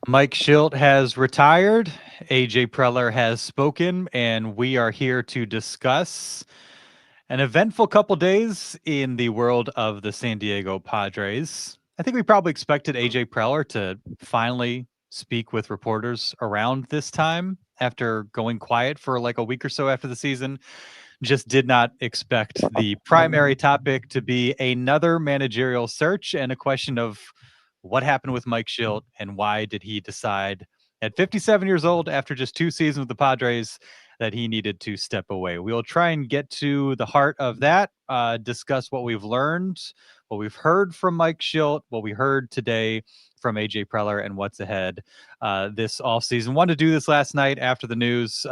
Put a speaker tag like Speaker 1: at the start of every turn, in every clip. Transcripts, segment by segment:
Speaker 1: Mike Shildt has retired. AJ Preller has spoken, and we are here to discuss an eventful couple days in the world of the San Diego Padres. I think we probably expected AJ Preller to finally speak with reporters around this time after going quiet for like a week or so after the season. Just did not expect the primary topic to be another managerial search and a question of what happened with Mike Shildt and why did he decide at 57 years old after just 2 seasons with the Padres that he needed to step away. We'll try and get to the heart of that, discuss what we've learned, what we've heard from Mike Shildt, what we heard today from AJ Preller, and what's ahead this offseason. Wanted to do this last night after the news.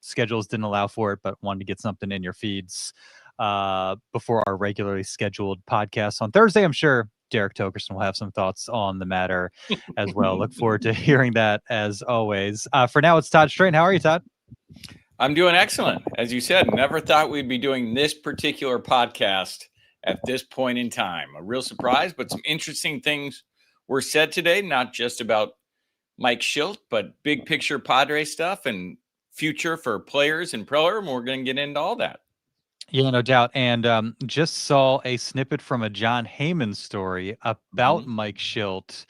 Speaker 1: Schedules didn't allow for it, but wanted to get something in your feeds before our regularly scheduled podcast on Thursday. I'm sure Derek Togerson will have some thoughts on the matter as well. Look forward to hearing that as always. For now, it's Todd Strain. How are you, Todd?
Speaker 2: I'm doing excellent. As you said, never thought we'd be doing this particular podcast at this point in time. A real surprise, but some interesting things were said today, not just about Mike Shildt, but big picture Padre stuff and future for players and Preller, and we're going to get into all that.
Speaker 1: Yeah, no doubt. And just saw a snippet from a John Heyman story about Mike Shildt,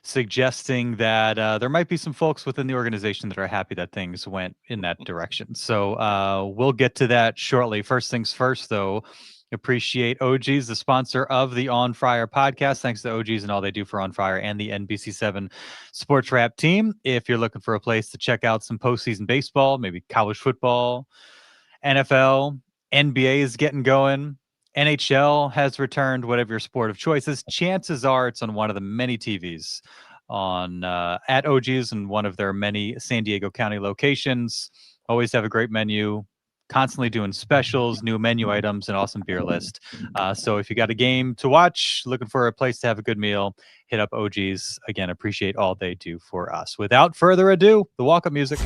Speaker 1: suggesting that there might be some folks within the organization that are happy that things went in that direction. So we'll get to that shortly. First things first, though, appreciate OGs, the sponsor of the On Friar podcast. Thanks to OGs and all they do for On Friar and the NBC7 Sports Wrap team. If you're looking for a place to check out some postseason baseball, maybe college football, NFL, NBA is getting going. NHL has returned, whatever your sport of choice is. Chances are it's on one of the many TVs on at OG's and one of their many San Diego County locations. Always have a great menu, constantly doing specials, new menu items, and awesome beer list. So if you got a game to watch, looking for a place to have a good meal, hit up OG's. Again, appreciate all they do for us. Without further ado, the walk-up music.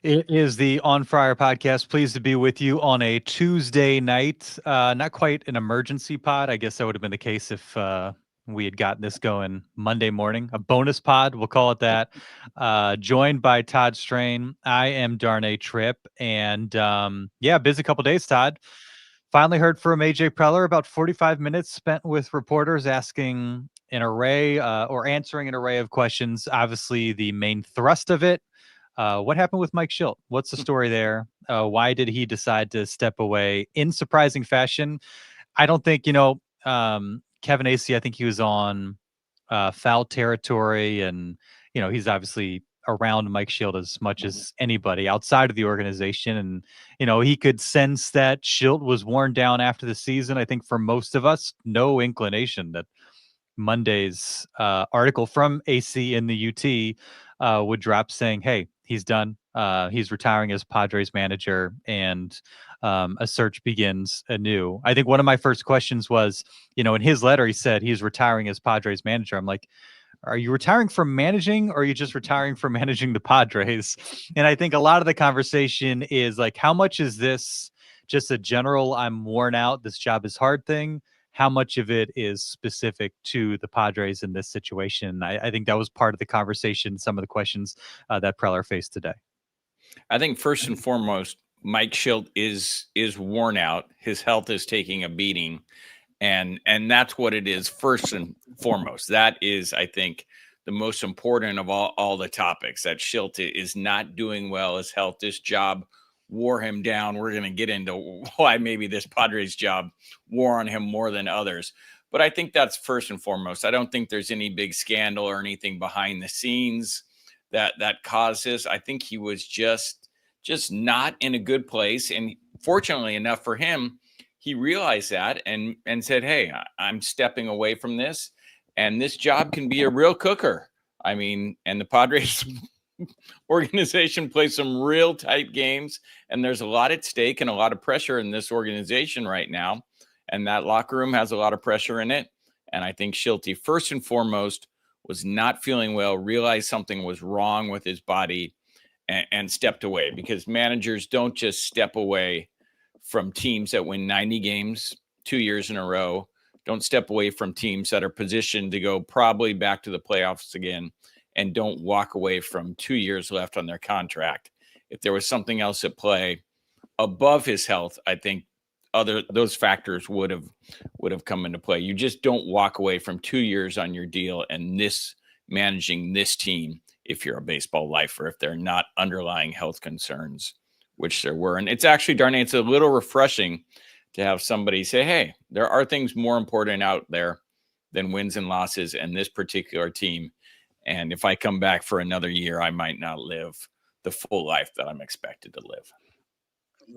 Speaker 1: It is the On Friar podcast. Pleased to be with you on a Tuesday night. Not quite an emergency pod. I guess that would have been the case if we had gotten this going Monday morning. A bonus pod, we'll call it that. Joined by Todd Strain. I am Darnay Tripp. And busy couple days, Todd. Finally heard from AJ Preller, about 45 minutes spent with reporters asking an array or answering an array of questions. Obviously, the main thrust of it. What happened with Mike Shildt? What's the story there? Why did he decide to step away in surprising fashion? I don't think, Kevin Acee, I think he was on foul territory, and, he's obviously around Mike Shildt as much as anybody outside of the organization. And, he could sense that Shildt was worn down after the season. I think for most of us, no inclination that Monday's article from AC in the UT would drop saying, hey, he's done. He's retiring as Padres manager, and a search begins anew. I think one of my first questions was, in his letter, he said he's retiring as Padres manager. I'm like, are you retiring from managing, or are you just retiring from managing the Padres? And I think a lot of the conversation is like, how much is this just a general, I'm worn out, this job is hard thing? How much of it is specific to the Padres in this situation? I think that was part of the conversation, some of the questions that Preller faced today.
Speaker 2: I think first and foremost, Mike Shildt is worn out. His health is taking a beating, and that's what it is first and foremost. That is, I think, the most important of all the topics. That Shildt is not doing well. His health, this job wore him down. We're going to get into why maybe this Padres job wore on him more than others. But I think that's first and foremost. I don't think there's any big scandal or anything behind the scenes that caused this. I think he was just not in a good place. And fortunately enough for him, he realized that and said, hey, I'm stepping away from this. And this job can be a real cooker I mean, and the Padres organization plays some real tight games, and there's a lot at stake and a lot of pressure in this organization right now. And that locker room has a lot of pressure in it. And I think Shildt, first and foremost, was not feeling well, realized something was wrong with his body, and stepped away, because managers don't just step away from teams that win 90 games 2 years in a row. Don't step away from teams that are positioned to go probably back to the playoffs again, and don't walk away from 2 years left on their contract. If there was something else at play above his health, I think those factors would have come into play. You just don't walk away from 2 years on your deal and managing this team if you're a baseball lifer, if there are not underlying health concerns, which there were. And it's actually, Darnay, it's a little refreshing to have somebody say, hey, there are things more important out there than wins and losses and this particular team. And if I come back for another year, I might not live the full life that I'm expected to live.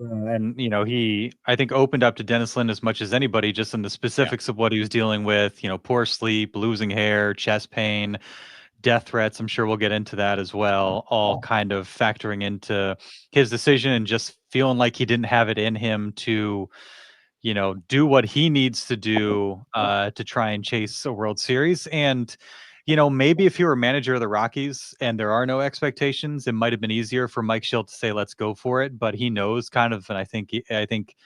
Speaker 1: And, he, I think, opened up to Dennis Lin as much as anybody, just in the specifics of what he was dealing with, poor sleep, losing hair, chest pain, death threats. I'm sure we'll get into that as well, all kind of factoring into his decision, and just feeling like he didn't have it in him to, do what he needs to do to try and chase a World Series. And, maybe if you were manager of the Rockies and there are no expectations, it might have been easier for Mike Shildt to say, let's go for it. But he knows kind of, and I think, I don't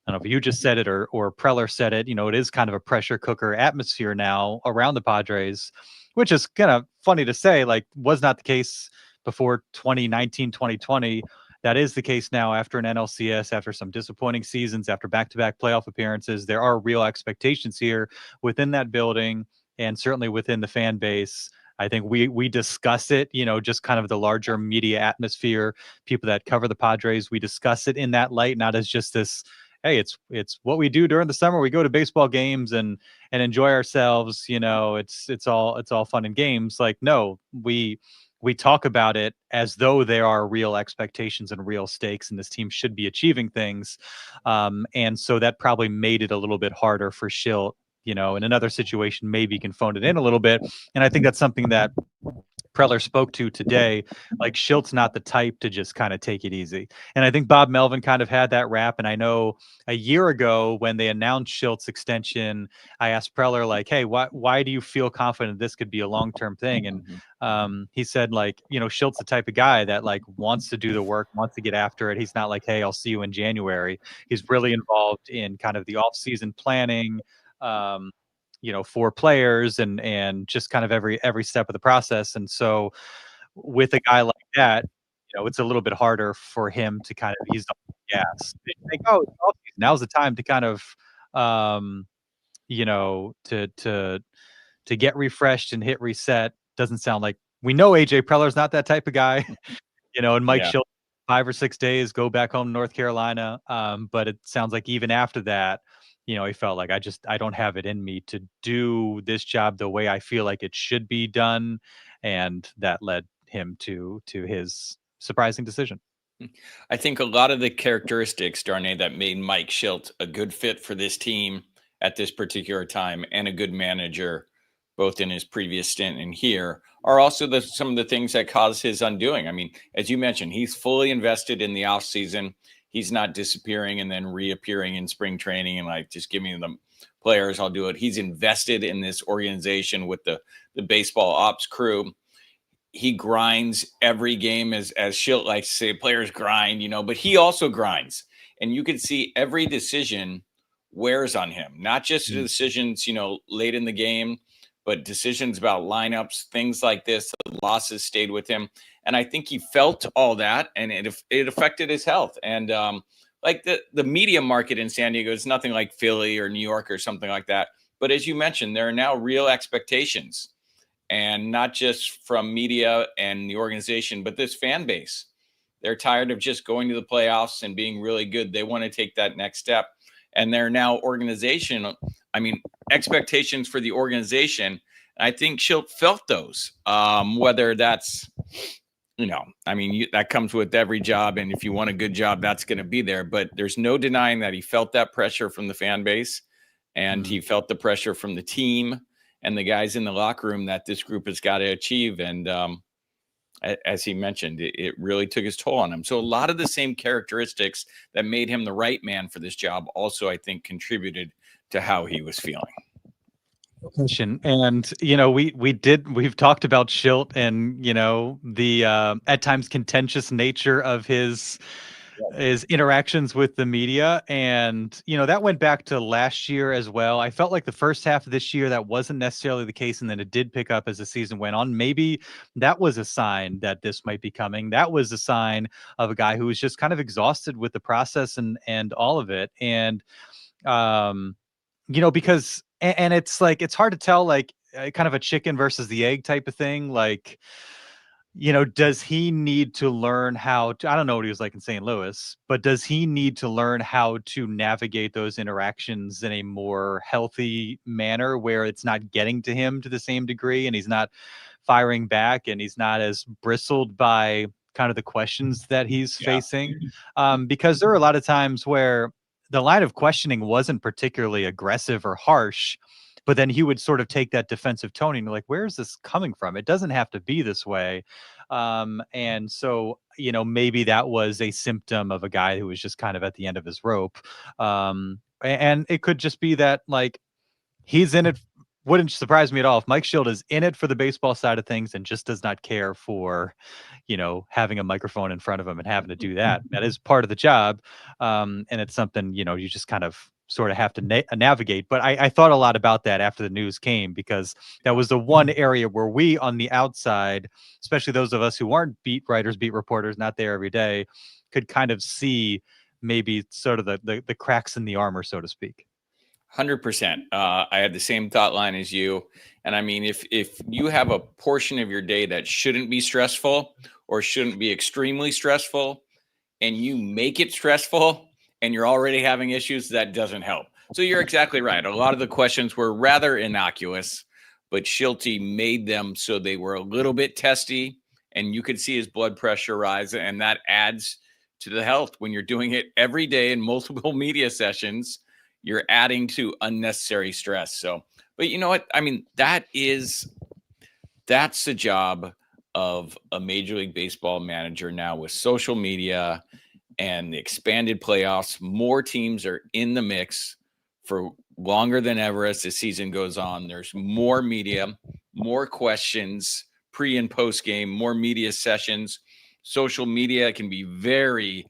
Speaker 1: know if you just said it or Preller said it, it is kind of a pressure cooker atmosphere now around the Padres, which is kind of funny to say, like, was not the case before 2019, 2020. That is the case now after an NLCS, after some disappointing seasons, after back-to-back playoff appearances. There are real expectations here within that building, and certainly within the fan base. I think we discuss it, just kind of the larger media atmosphere, people that cover the Padres, we discuss it in that light, not as just this, hey, it's what we do during the summer. We go to baseball games and enjoy ourselves. It's all fun and games. Like, no, we talk about it as though there are real expectations and real stakes, and this team should be achieving things. And so that probably made it a little bit harder for Shildt. In another situation, maybe you can phone it in a little bit. And I think that's something that Preller spoke to today. Like, Shilt's not the type to just kind of take it easy. And I think Bob Melvin kind of had that rap. And I know a year ago when they announced Shilt's extension, I asked Preller, like, hey, why do you feel confident this could be a long-term thing? And he said, like, Shilt's the type of guy that, like, wants to do the work, wants to get after it. He's not like, hey, I'll see you in January. He's really involved in kind of the off-season planning, for players and just kind of every step of the process. And so with a guy like that, it's a little bit harder for him to kind of ease up the gas. They think, oh, it's off-season. Now's the time to kind of, to get refreshed and hit reset. Doesn't sound like, we know AJ Preller's not that type of guy. And Mike Shildt, 5 or 6 days, go back home to North Carolina. But it sounds like even after that, he felt like, I don't have it in me to do this job the way I feel like it should be done. And that led him to his surprising decision.
Speaker 2: I think a lot of the characteristics, Darnay, that made Mike Shildt a good fit for this team at this particular time, and a good manager, both in his previous stint and here, are also some of the things that caused his undoing. I mean, as you mentioned, he's fully invested in the offseason. He's not disappearing and then reappearing in spring training and, like, just give me the players, I'll do it. He's invested in this organization with the baseball ops crew. He grinds every game, as Shildt likes to say, players grind, but he also grinds. And you can see every decision wears on him, not just the decisions, late in the game, but decisions about lineups, things like this. The losses stayed with him. And I think he felt all that, and it affected his health. And like the media market in San Diego is nothing like Philly or New York or something like that. But as you mentioned, there are now real expectations, and not just from media and the organization, but this fan base. They're tired of just going to the playoffs and being really good. They want to take that next step. And they're now expectations for the organization. I think Shildt felt those, whether that's, that comes with every job. And if you want a good job, that's going to be there. But there's no denying that he felt that pressure from the fan base, and he felt the pressure from the team. and the guys in the locker room that this group has got to achieve. And as he mentioned, it really took his toll on him. So a lot of the same characteristics that made him the right man for this job also, I think, contributed to how he was feeling.
Speaker 1: And we've talked about Shildt and the at times contentious nature of his interactions with the media, and that went back to last year as well. I felt like the first half of this year that wasn't necessarily the case, and then it did pick up as the season went on. Maybe that was a sign that this might be coming. That was a sign of a guy who was just kind of exhausted with the process and all of it. And because and it's like it's hard to tell, like kind of a chicken versus the egg type of thing. Like, does he need to learn how to, I don't know what he was like in St. Louis, but does he need to learn how to navigate those interactions in a more healthy manner where it's not getting to him to the same degree and he's not firing back and he's not as bristled by kind of the questions that he's facing? Because there are a lot of times where the line of questioning wasn't particularly aggressive or harsh, but then he would sort of take that defensive tone and like, where is this coming from? It doesn't have to be this way. And so, maybe that was a symptom of a guy who was just kind of at the end of his rope. And it could just be that, like, he's in it. Wouldn't surprise me at all if Mike Shildt is in it for the baseball side of things and just does not care for, having a microphone in front of him and having to do that. That is part of the job. And it's something, you just kind of sort of have to navigate. But I thought a lot about that after the news came, because that was the one area where we on the outside, especially those of us who aren't beat writers, beat reporters, not there every day, could kind of see maybe sort of the cracks in the armor, so to speak.
Speaker 2: 100%. I had the same thought line as you. And I mean, if you have a portion of your day that shouldn't be stressful or shouldn't be extremely stressful, and you make it stressful and you're already having issues, that doesn't help. So you're exactly right. A lot of the questions were rather innocuous, but Shildt made them so they were a little bit testy, and you could see his blood pressure rise. And that adds to the health when you're doing it every day in multiple media sessions. You're adding to unnecessary stress. So, but you know what? I mean, that's the job of a Major League Baseball manager now with social media and the expanded playoffs. More teams are in the mix for longer than ever as the season goes on. There's more media, more questions, pre and post game, more media sessions. Social media can be very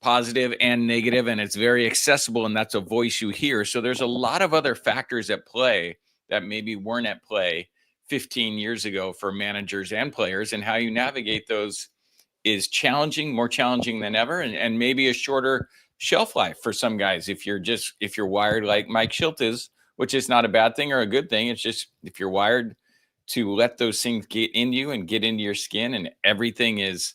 Speaker 2: positive and negative, and it's very accessible, and that's a voice you hear. So there's a lot of other factors at play that maybe weren't at play 15 years ago for managers and players, and how you navigate those is challenging, more challenging than ever, and maybe a shorter shelf life for some guys if you're wired like Mike Shildt is, which is not a bad thing or a good thing. It's just if you're wired to let those things get in you and get into your skin, and everything is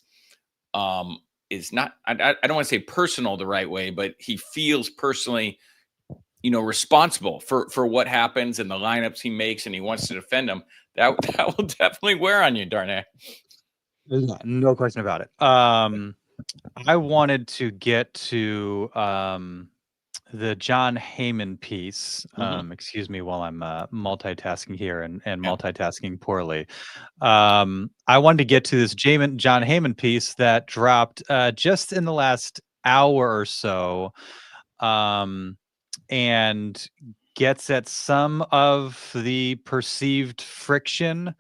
Speaker 2: not, I don't want to say personal the right way, but he feels personally, responsible for what happens and the lineups he makes, and he wants to defend them. That will definitely wear on you, Darnay.
Speaker 1: No question about it. I wanted to get to the John Heyman piece. Excuse me while I'm multitasking here and multitasking poorly. I wanted to get to this John Heyman piece that dropped just in the last hour or so, and gets at some of the perceived friction.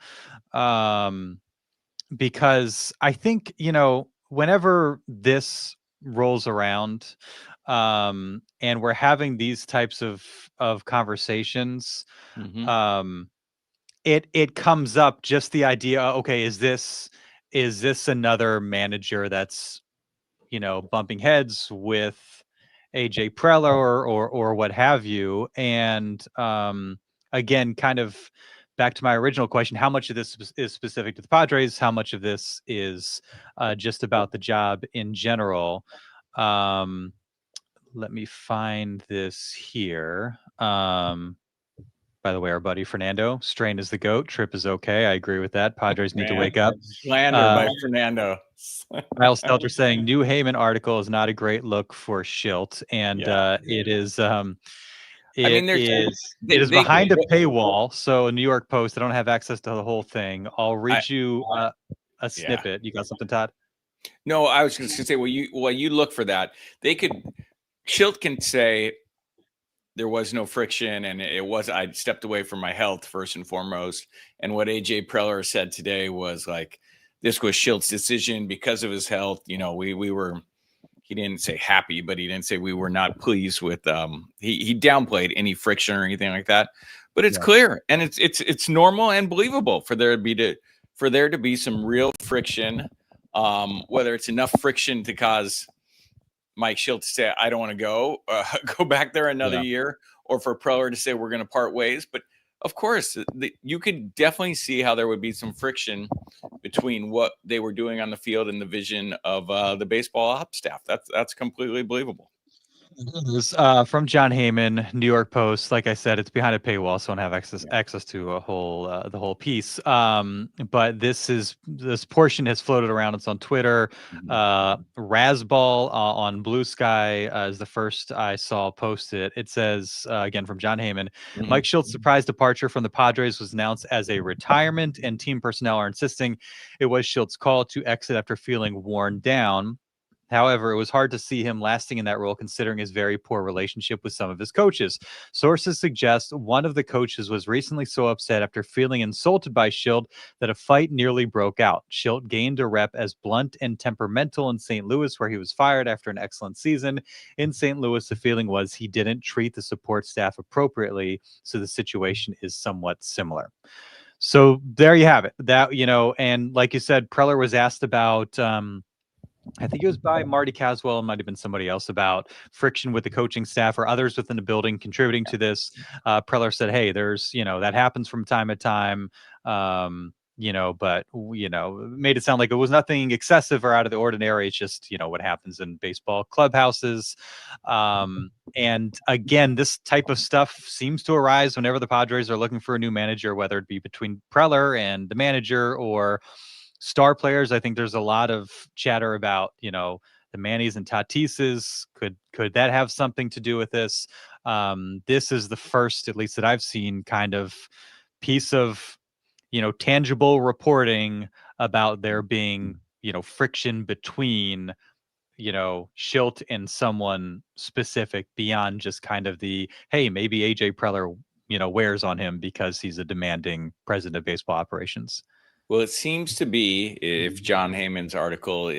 Speaker 1: Because I think, whenever this rolls around, and we're having these types of conversations, it comes up just the idea, okay, is this another manager that's, bumping heads with AJ Preller or what have you? And again, kind of back to my original question, how much of this is specific to the Padres? How much of this is just about the job in general? Let me find this here. By the way, our buddy Fernando, strain is the GOAT. Trip is okay. I agree with that. Padres need to wake up.
Speaker 2: Slander by Fernando.
Speaker 1: Miles Stelter saying new Heyman article is not a great look for Shildt. And it is
Speaker 2: I mean,
Speaker 1: It is behind a paywall. So New York Post, I don't have access to the whole thing. I'll read you a snippet. You got something, Todd?
Speaker 2: No, I was just gonna say, while you look for that, Shildt can say there was no friction and I stepped away from my health first and foremost. And what AJ Preller said today was like, this was Shilt's decision because of his health. You know, we were, he didn't say happy, but he didn't say we were not pleased with, he downplayed any friction or anything like that, but it's clear and it's normal and believable for there to be some real friction. Whether it's enough friction to cause Mike Shildt to say, I don't want to go back there another year, or for Preller to say, we're going to part ways. But of course, you could definitely see how there would be some friction between what they were doing on the field and the vision of the baseball ops staff. That's completely believable.
Speaker 1: From John Heyman, New York Post. Like I said, it's behind a paywall, so I don't have access to the whole piece. But this portion has floated around. It's on Twitter. Razball on Blue Sky is the first I saw posted. It says again from John Heyman, Mike Shildt's surprise departure from the Padres was announced as a retirement, and team personnel are insisting it was Shildt's call to exit after feeling worn down. However, it was hard to see him lasting in that role considering his very poor relationship with some of his coaches. Sources suggest one of the coaches was recently so upset after feeling insulted by Shildt that a fight nearly broke out. Shildt gained a rep as blunt and temperamental in St. Louis, where he was fired after an excellent season. In St. Louis, the feeling was he didn't treat the support staff appropriately, so the situation is somewhat similar. So there you have it. That, you know, and like you said, Preller was asked about I think it was by Marty Caswell, it might have been somebody else, about friction with the coaching staff or others within the building contributing to this. Preller said, hey, there's, you know, that happens from time to time, you know, but, you know, made it sound like it was nothing excessive or out of the ordinary. It's just, you know, what happens in baseball clubhouses. And again, this type of stuff seems to arise whenever the Padres are looking for a new manager, whether it be between Preller and the manager or star players. I think there's a lot of chatter about, you know, the Mannies and Tatises. Could that have something to do with this? This is the first, at least that I've seen, kind of piece of, you know, tangible reporting about there being, you know, friction between, you know, Shildt and someone specific beyond just kind of the, hey, maybe AJ Preller, you know, wears on him because he's a demanding president of baseball operations.
Speaker 2: Well, it seems to be, if John Heyman's article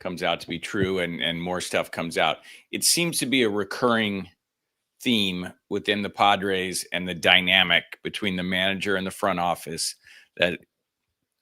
Speaker 2: comes out to be true and more stuff comes out, it seems to be a recurring theme within the Padres and the dynamic between the manager and the front office, that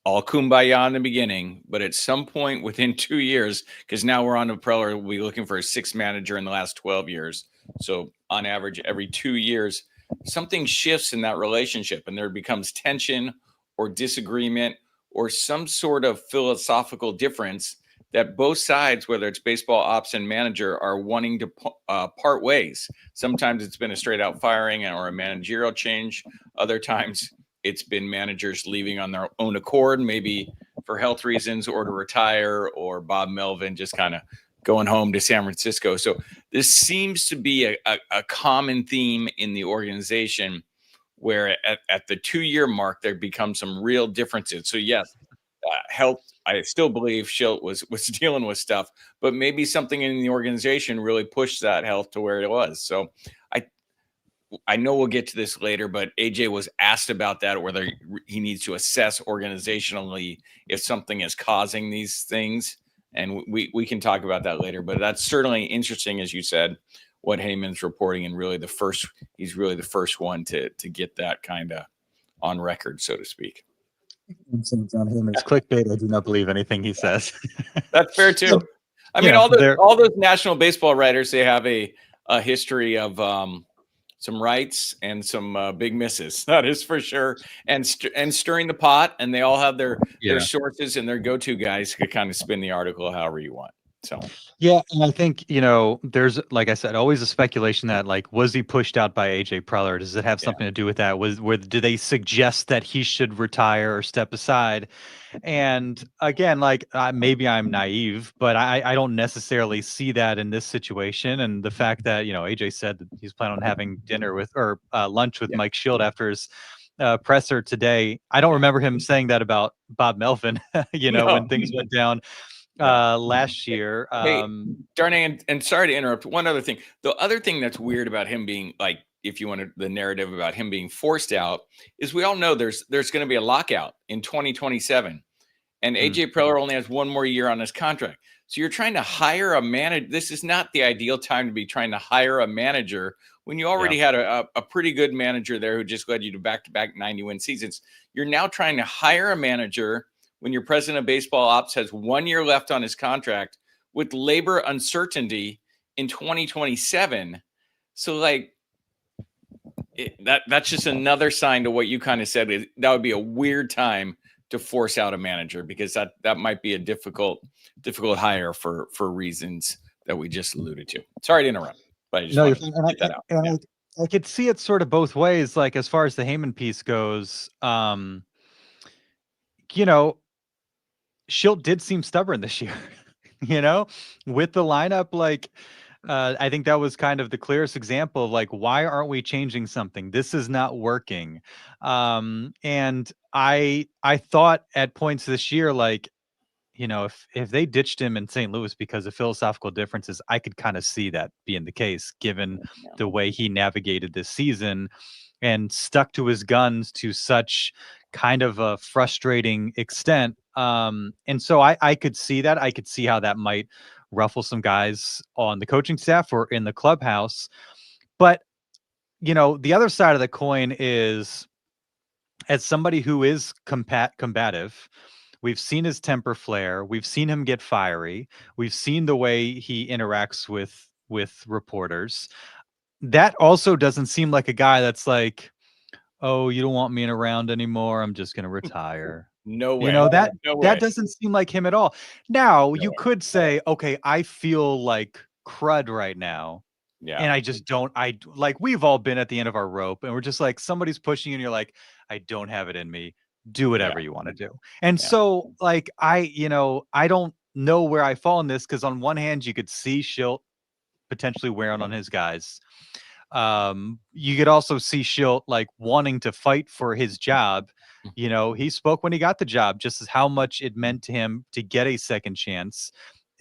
Speaker 2: all kumbaya in the beginning, but at some point within 2 years, because now we're on to Preller, we'll be looking for a sixth manager in the last 12 years. So on average, every 2 years, something shifts in that relationship and there becomes tension or disagreement or some sort of philosophical difference that both sides, whether it's baseball ops and manager, are wanting to part ways. Sometimes it's been a straight out firing or a managerial change. Other times it's been managers leaving on their own accord, maybe for health reasons or to retire, or Bob Melvin just kind of going home to San Francisco. So this seems to be a common theme in the organization, where at the 2 year mark, there become some real differences. So yes, health, I still believe Shildt was dealing with stuff, but maybe something in the organization really pushed that health to where it was. So I know we'll get to this later, but AJ was asked about that, whether he needs to assess organizationally if something is causing these things. And we can talk about that later, but that's certainly interesting, as you said, what Heyman's reporting, and really he's really the first one to get that kind of on record, so to speak.
Speaker 1: John Heyman's clickbait. I do not believe anything he says.
Speaker 2: That's fair too. I mean, all those national baseball writers, they have a history of some rights and some big misses. That is for sure. And stirring the pot, and they all have their sources and their go-to guys to kind of spin the article however you want. So
Speaker 1: Yeah, and I think, there's, like I said, always a speculation that, like, was he pushed out by AJ Preller? Does it have
Speaker 2: yeah,
Speaker 1: something to do with that? Do they suggest that he should retire or step aside? And again, like, maybe I'm naive, but I don't necessarily see that in this situation. And the fact that, AJ said that he's planning on having dinner with, or lunch with
Speaker 2: yeah,
Speaker 1: Mike Shildt after his presser today. I don't
Speaker 2: yeah.
Speaker 1: remember him saying that about Bob Melvin, when
Speaker 2: No,
Speaker 1: things went down
Speaker 2: yeah.
Speaker 1: last year.
Speaker 2: Hey, Darnay, and sorry to interrupt. One other thing. The other thing that's weird about him being like, if you wanted the narrative about him being forced out, is we all know there's going to be a lockout in 2027, and
Speaker 1: Hmm,
Speaker 2: AJ Preller only has one more year on his contract. So you're trying to hire a manager. This is not the ideal time to be trying to hire a manager when you
Speaker 1: yeah.
Speaker 2: already had a pretty good manager there who just led you to back-to-back 90-win seasons. You're now trying to hire a manager when your president of baseball ops has 1 year left on his contract with labor uncertainty in 2027. So like that's just another sign to what you kind of said. That would be a weird time to force out a manager, because that might be a difficult hire for reasons that we just alluded to. Sorry to interrupt, but I just
Speaker 1: No, you're
Speaker 2: wanted to
Speaker 1: fine.
Speaker 2: get that out.
Speaker 1: And
Speaker 2: Yeah.
Speaker 1: I could see it sort of both ways. Like, as far as the Heyman piece goes, you know, Shildt did seem stubborn this year, with the lineup. Like, I think that was kind of the clearest example of, like, why aren't we changing something? This is not working. And I thought at points this year, like, if they ditched him in St. Louis because of philosophical differences, I could kind of see that being the case, given
Speaker 2: Yeah.
Speaker 1: the way he navigated this season and stuck to his guns to such kind of a frustrating extent. And so I could see that. I could see how that might ruffle some guys on the coaching staff or in the clubhouse. But, the other side of the coin is, as somebody who is combative, we've seen his temper flare. We've seen him get fiery. We've seen the way he interacts with reporters. That also doesn't seem like a guy that's like, "Oh, you don't want me around anymore. I'm just going to retire."
Speaker 2: No
Speaker 1: You
Speaker 2: way.
Speaker 1: know, that
Speaker 2: No
Speaker 1: that
Speaker 2: way.
Speaker 1: doesn't seem like him at all. Now,
Speaker 2: No
Speaker 1: you
Speaker 2: way.
Speaker 1: could say, "Okay, I feel like crud right now."
Speaker 2: Yeah.
Speaker 1: And I just don't like, we've all been at the end of our rope, and we're just like, somebody's pushing you and you're like, I don't have it in me. Do
Speaker 2: Yeah.
Speaker 1: whatever you want to do. And
Speaker 2: Yeah.
Speaker 1: so, like, I don't know where I fall in this, because on one hand, you could see Schilt potentially wearing on his guys. You could also see Shildt, like, wanting to fight for his job. He spoke when he got the job just as how much it meant to him to get a second chance,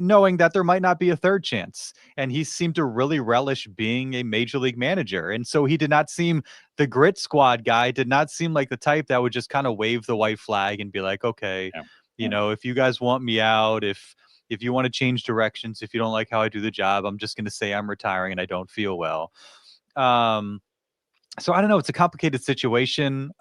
Speaker 1: knowing that there might not be a third chance. And he seemed to really relish being a major league manager. And so he did not seem, the grit squad guy did not seem like the type that would just kind of wave the white flag and be like, okay,
Speaker 2: Yeah.
Speaker 1: if you guys want me out, if you want to change directions, if you don't like how I do the job, I'm just going to say I'm retiring and I don't feel well. Um, so I don't know. It's a complicated situation.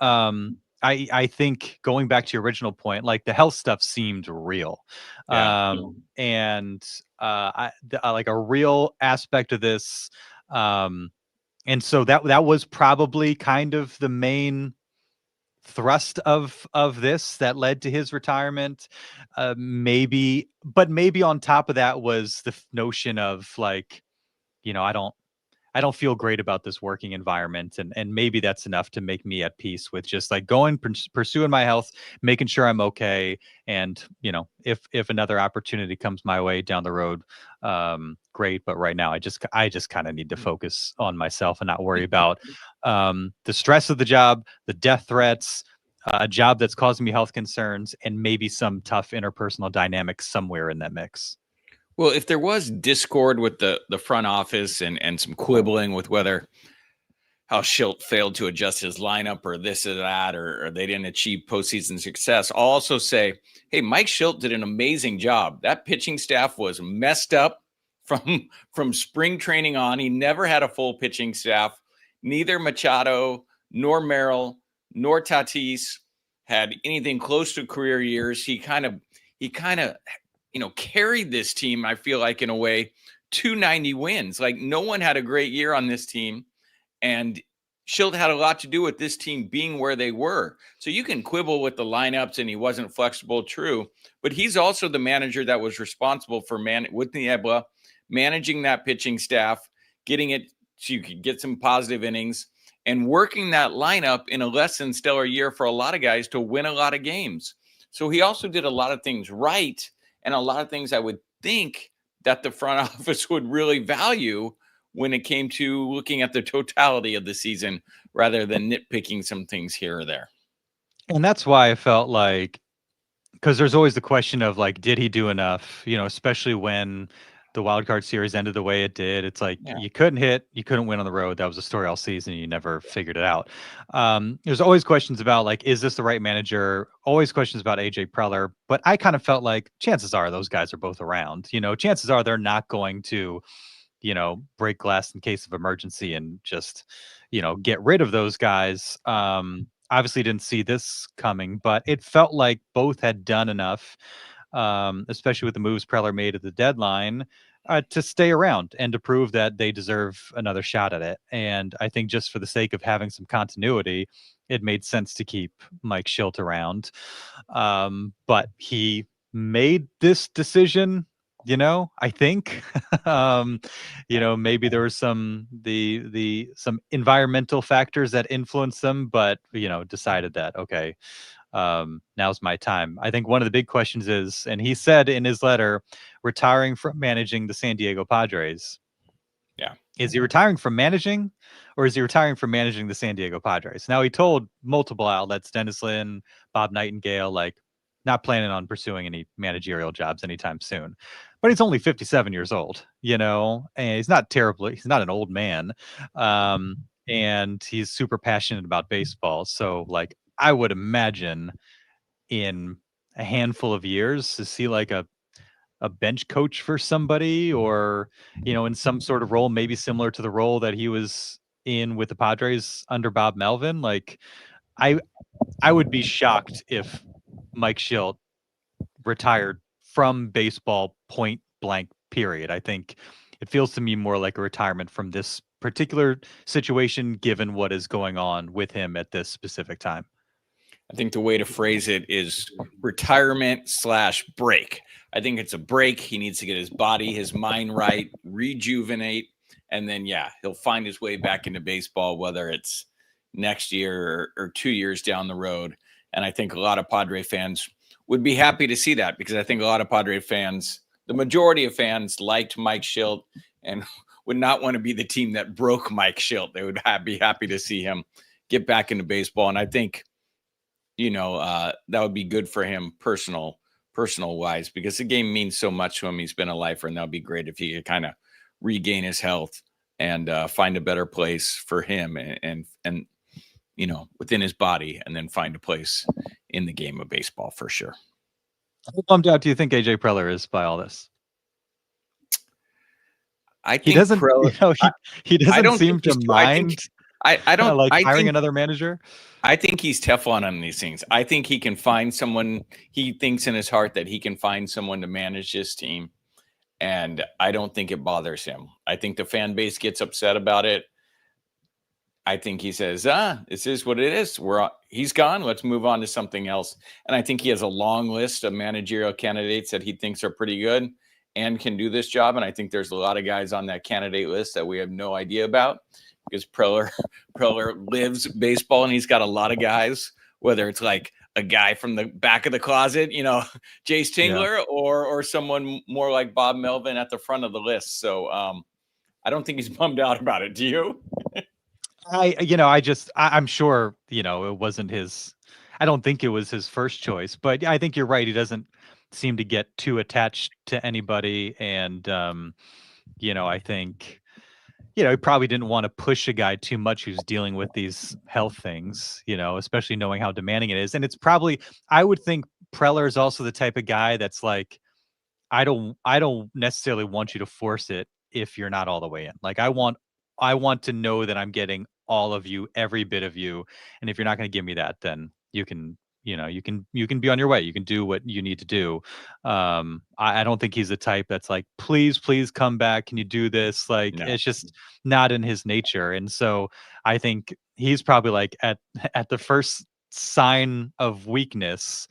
Speaker 1: I think, going back to your original point, like, the health stuff seemed real,
Speaker 2: Yeah.
Speaker 1: and like, a real aspect of this. And so that was probably kind of the main thrust of this that led to his retirement. Maybe on top of that was the notion of, like, I don't feel great about this working environment, and maybe that's enough to make me at peace with just, like, going, pursuing my health, making sure I'm okay. And if another opportunity comes my way down the road, great. But right now, I just kind of need to focus on myself and not worry about the stress of the job, the death threats, a job that's causing me health concerns, and maybe some tough interpersonal dynamics somewhere in that mix.
Speaker 2: Well, if there was discord with the front office and some quibbling with whether how Shildt failed to adjust his lineup or this or that, or they didn't achieve postseason success, I'll also say, hey, Mike Shildt did an amazing job. That pitching staff was messed up from spring training on. He never had a full pitching staff. Neither Machado nor Merrill nor Tatis had anything close to career years. He kind of carried this team, I feel like, in a way, to 90 wins. Like, no one had a great year on this team. And Shildt had a lot to do with this team being where they were. So you can quibble with the lineups and he wasn't flexible, true, but he's also the manager that was responsible for with Niebla managing that pitching staff, getting it so you could get some positive innings and working that lineup in a less than stellar year for a lot of guys to win a lot of games. So he also did a lot of things right and a lot of things I would think that the front office would really value when it came to looking at the totality of the season rather than nitpicking some things here or there.
Speaker 1: And that's why I felt like, because there's always the question of like, did he do enough? Especially when the wild card series ended the way it did. It's like you couldn't win on the road. That was a story all season. You never figured it out. There's always questions about like, is this the right manager? Always questions about AJ Preller. But I kind of felt like chances are those guys are both around. Chances are they're not going to break glass in case of emergency and just, get rid of those guys. Obviously didn't see this coming, but it felt like both had done enough, especially with the moves Preller made at the deadline, to stay around and to prove that they deserve another shot at it. And I think just for the sake of having some continuity, it made sense to keep Mike Shildt around. But he made this decision, I think. Maybe there was some some environmental factors that influenced them, but decided that okay, now's my time. I think one of the big questions is, and he said in his letter, retiring from managing the San Diego Padres.
Speaker 2: Yeah.
Speaker 1: Is he retiring from managing, or is he retiring from managing the San Diego Padres? Now, he told multiple outlets, Dennis Lin, Bob Nightingale, like, not planning on pursuing any managerial jobs anytime soon. But he's only 57 years old, and he's not an old man. And he's super passionate about baseball. So, like, I would imagine in a handful of years, is he like a bench coach for somebody, or in some sort of role maybe similar to the role that he was in with the Padres under Bob Melvin? Like, I would be shocked if Mike Shildt retired from baseball point blank period. I think it feels to me more like a retirement from this particular situation given what is going on with him at this specific time.
Speaker 2: I think the way to phrase it is retirement/break. I think it's a break. He needs to get his body, his mind right, rejuvenate, and then, he'll find his way back into baseball, whether it's next year or 2 years down the road. And I think a lot of Padre fans would be happy to see that, because I think a lot of Padre fans, the majority of fans, liked Mike Shildt and would not want to be the team that broke Mike Shildt. They would be happy to see him get back into baseball. And I think that would be good for him personal wise, because the game means so much to him. He's been a lifer, and that would be great if he could kind of regain his health and find a better place for him and within his body, and then find a place in the game of baseball for sure.
Speaker 1: How bummed out do you think AJ Preller is by all this?
Speaker 2: I think
Speaker 1: he doesn't seem to mind.
Speaker 2: I don't
Speaker 1: like hiring another manager.
Speaker 2: I think he's Teflon on these things. I think he can find someone. He thinks in his heart that he can find someone to manage his team, and I don't think it bothers him. I think the fan base gets upset about it. I think he says, this is what it is. He's gone. Let's move on to something else. And I think he has a long list of managerial candidates that he thinks are pretty good and can do this job. And I think there's a lot of guys on that candidate list that we have no idea about, because Preller lives baseball, and he's got a lot of guys, whether it's like a guy from the back of the closet, Jace Tingler, or someone more like Bob Melvin at the front of the list. So I don't think he's bummed out about it. Do you?
Speaker 1: I'm sure, it wasn't his, I don't think it was his first choice, but I think you're right. He doesn't seem to get too attached to anybody. And, I think, he probably didn't want to push a guy too much who's dealing with these health things, especially knowing how demanding it is. And it's probably, I would think Preller is also the type of guy that's like, I don't necessarily want you to force it if you're not all the way in. Like, I want to know that I'm getting all of you, every bit of you. And if you're not going to give me that, then you can, you can be on your way. You can do what you need to do. I don't think he's the type that's like, please come back. Can you do this? Like,
Speaker 2: No.
Speaker 1: it's just not in his nature. And so I think he's probably like at the first sign of weakness,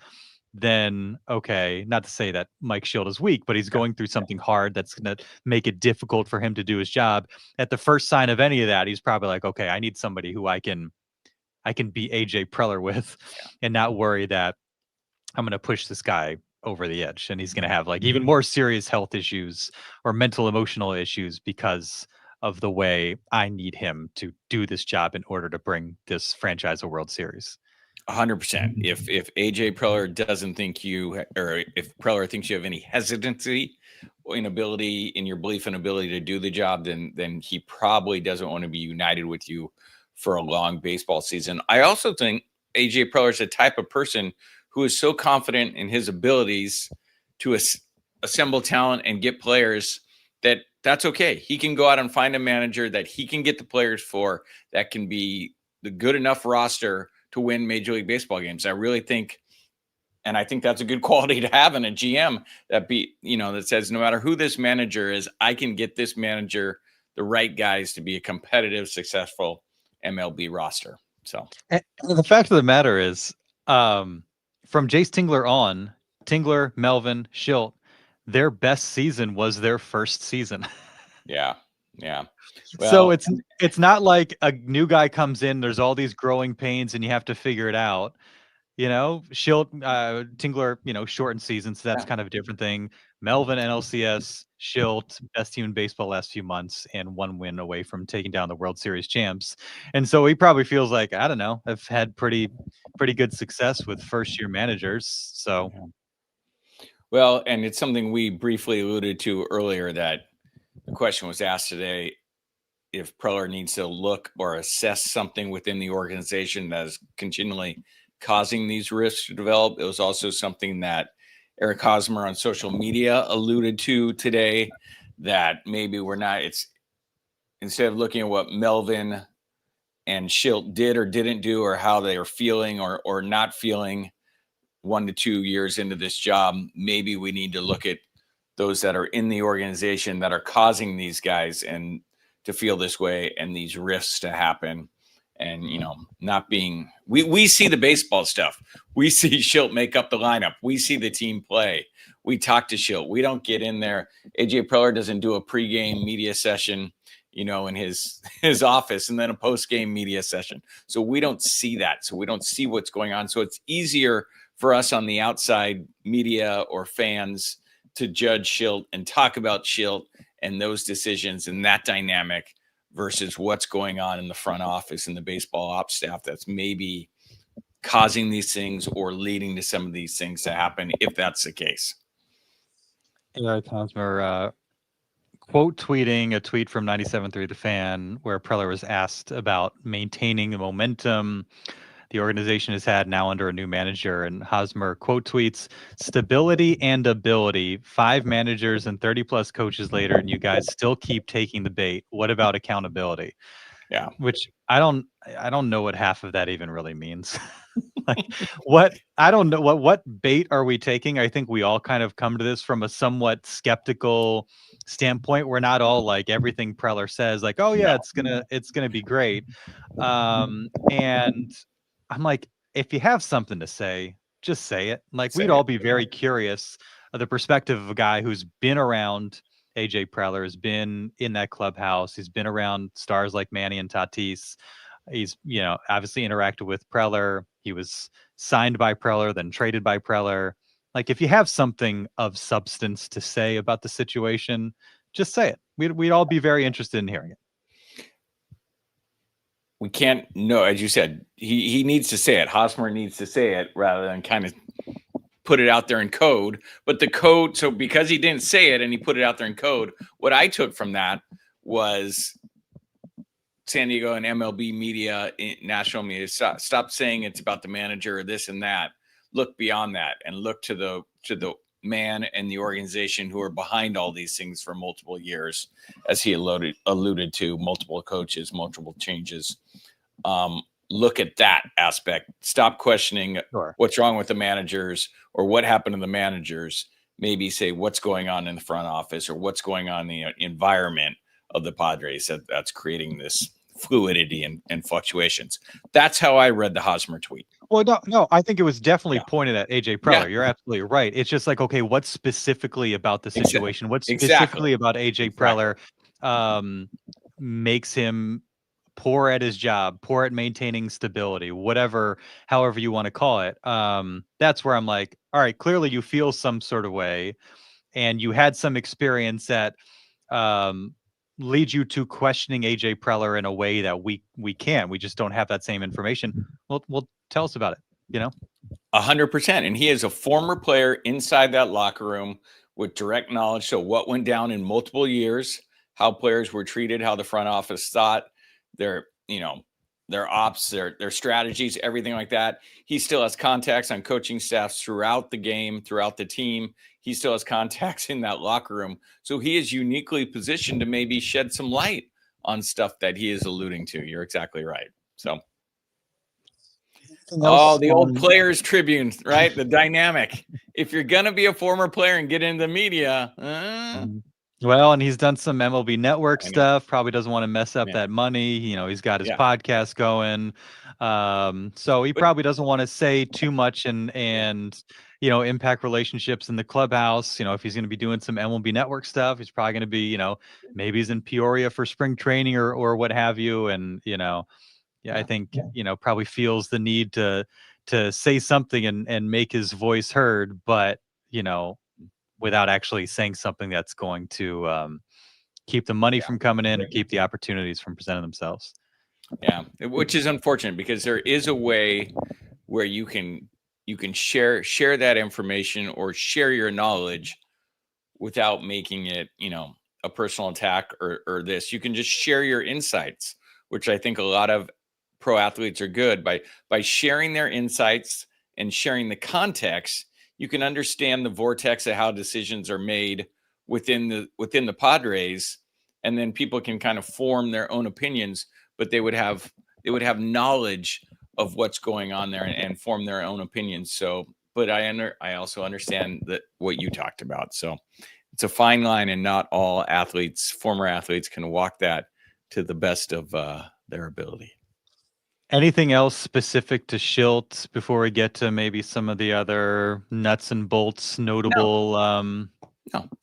Speaker 1: then okay, not to say that Mike Shildt is weak, but he's going through something hard that's going to make it difficult for him to do his job. At the first sign of any of that, he's probably like, okay, I need somebody who I can be AJ Preller with and not worry that I'm going to push this guy over the edge and he's going to have like even more serious health issues or mental emotional issues because of the way I need him to do this job in order to bring this franchise a World Series.
Speaker 2: 100%. If AJ Preller doesn't think you, or if Preller thinks you have any hesitancy in your belief and ability to do the job, then he probably doesn't want to be united with you for a long baseball season. I also think AJ Preller is the type of person who is so confident in his abilities to assemble talent and get players that's okay. He can go out and find a manager that he can get the players for that can be the good enough roster to win Major League Baseball games. I really think, and I think that's a good quality to have in a GM that says no matter who this manager is, I can get this manager the right guys to be a competitive, successful MLB roster. So
Speaker 1: and the fact of the matter is, from Jace Tingler on, Tingler, Melvin, Shildt, their best season was their first season.
Speaker 2: Yeah.
Speaker 1: Well, so it's not like a new guy comes in, there's all these growing pains and you have to figure it out. Shildt, Tingler, shortened season, so that's kind of a different thing. Melvin, NLCS, Shildt, best team in baseball last few months, and 1 win away from taking down the World Series champs. And so he probably feels like, I don't know, I've had pretty good success with first-year managers. So,
Speaker 2: well, and it's something we briefly alluded to earlier that the question was asked today if Preller needs to look or assess something within the organization that is continually causing these risks to develop. It was also something that Eric Hosmer on social media alluded to today, that maybe it's instead of looking at what Melvin and Shildt did or didn't do or how they are feeling or not feeling 1 to 2 years into this job, maybe we need to look at those that are in the organization that are causing these guys and to feel this way and these risks to happen. And, not being, we see the baseball stuff. We see Shildt make up the lineup. We see the team play. We talk to Shildt. We don't get in there. AJ Preller doesn't do a pregame media session, in his office and then a postgame media session. So we don't see that. So we don't see what's going on. So it's easier for us on the outside media or fans to judge Shildt and talk about Shildt and those decisions and that dynamic versus what's going on in the front office and the baseball ops staff that's maybe causing these things or leading to some of these things to happen, if that's the case.
Speaker 1: Eric Hosmer quote tweeting a tweet from 97.3 The Fan where Preller was asked about maintaining the momentum the organization has had now under a new manager, and Hosmer quote tweets, "Stability and ability, 5 managers and 30 plus coaches later, and you guys still keep taking the bait. What about accountability?"
Speaker 2: Yeah.
Speaker 1: Which I don't know what half of that even really means. I don't know what bait are we taking? I think we all kind of come to this from a somewhat skeptical standpoint. We're not all like everything Preller says, like, oh yeah, it's gonna be great. And I'm like, if you have something to say, just say it. Like, we'd all be very curious of the perspective of a guy who's been around AJ Preller, has been in that clubhouse. He's been around stars like Manny and Tatis. He's, obviously interacted with Preller. He was signed by Preller, then traded by Preller. Like, if you have something of substance to say about the situation, just say it. We'd all be very interested in hearing it.
Speaker 2: We can't know, as you said, he needs to say it. Hosmer needs to say it rather than kind of put it out there in code. But the code, so because he didn't say it and he put it out there in code, what I took from that was San Diego and MLB media, national media, stop saying it's about the manager or this and that. Look beyond that and look to the man and the organization who are behind all these things for multiple years, as he alluded to, multiple coaches, multiple changes. look at that aspect. Stop questioning
Speaker 1: Sure.
Speaker 2: what's wrong with the managers or what happened to the managers. Maybe say what's going on in the front office or what's going on in the environment of the Padres that's creating this fluidity and fluctuations. That's how I read the Hosmer tweet.
Speaker 1: Well, no, I think it was definitely pointed at AJ Preller.
Speaker 2: Yeah.
Speaker 1: You're absolutely right. It's just like, okay, what's specifically about the situation? What specifically
Speaker 2: Exactly.
Speaker 1: about AJ Preller makes him poor at his job, poor at maintaining stability, whatever, however you want to call it. That's where I'm like, all right, clearly you feel some sort of way, and you had some experience that leads you to questioning AJ Preller in a way that we can't. We just don't have that same information. Well, tell us about it.
Speaker 2: 100%. And he is a former player inside that locker room with direct knowledge. So what went down in multiple years, how players were treated, how the front office thought, their ops, their strategies, everything like that. He still has contacts on coaching staffs throughout the game, throughout the team. He still has contacts in that locker room. So he is uniquely positioned to maybe shed some light on stuff that he is alluding to. You're exactly right. So the old Players Tribune, right? The dynamic. If you're going to be a former player and get into the media.
Speaker 1: Well, and he's done some MLB Network stuff, probably doesn't want to mess up that money. He's got his podcast going. So he probably doesn't want to say too much and impact relationships in the clubhouse. If he's going to be doing some MLB Network stuff, he's probably going to be, maybe he's in Peoria for spring training or what have you. And, I think, probably feels the need to say something and make his voice heard, but, without actually saying something that's going to keep the money from coming in or keep the opportunities from presenting themselves.
Speaker 2: Yeah, which is unfortunate because there is a way where you can share that information or share your knowledge without making it, a personal attack or this. You can just share your insights, which I think a lot of pro athletes are good by sharing their insights and sharing the context. You can understand the vortex of how decisions are made within the Padres, and then people can kind of form their own opinions, but they would have knowledge of what's going on there and form their own opinions. So, but I also understand that what you talked about. So it's a fine line, and not all former athletes can walk that to the best of their ability.
Speaker 1: Anything else specific to Shildt before we get to maybe some of the other nuts and bolts notable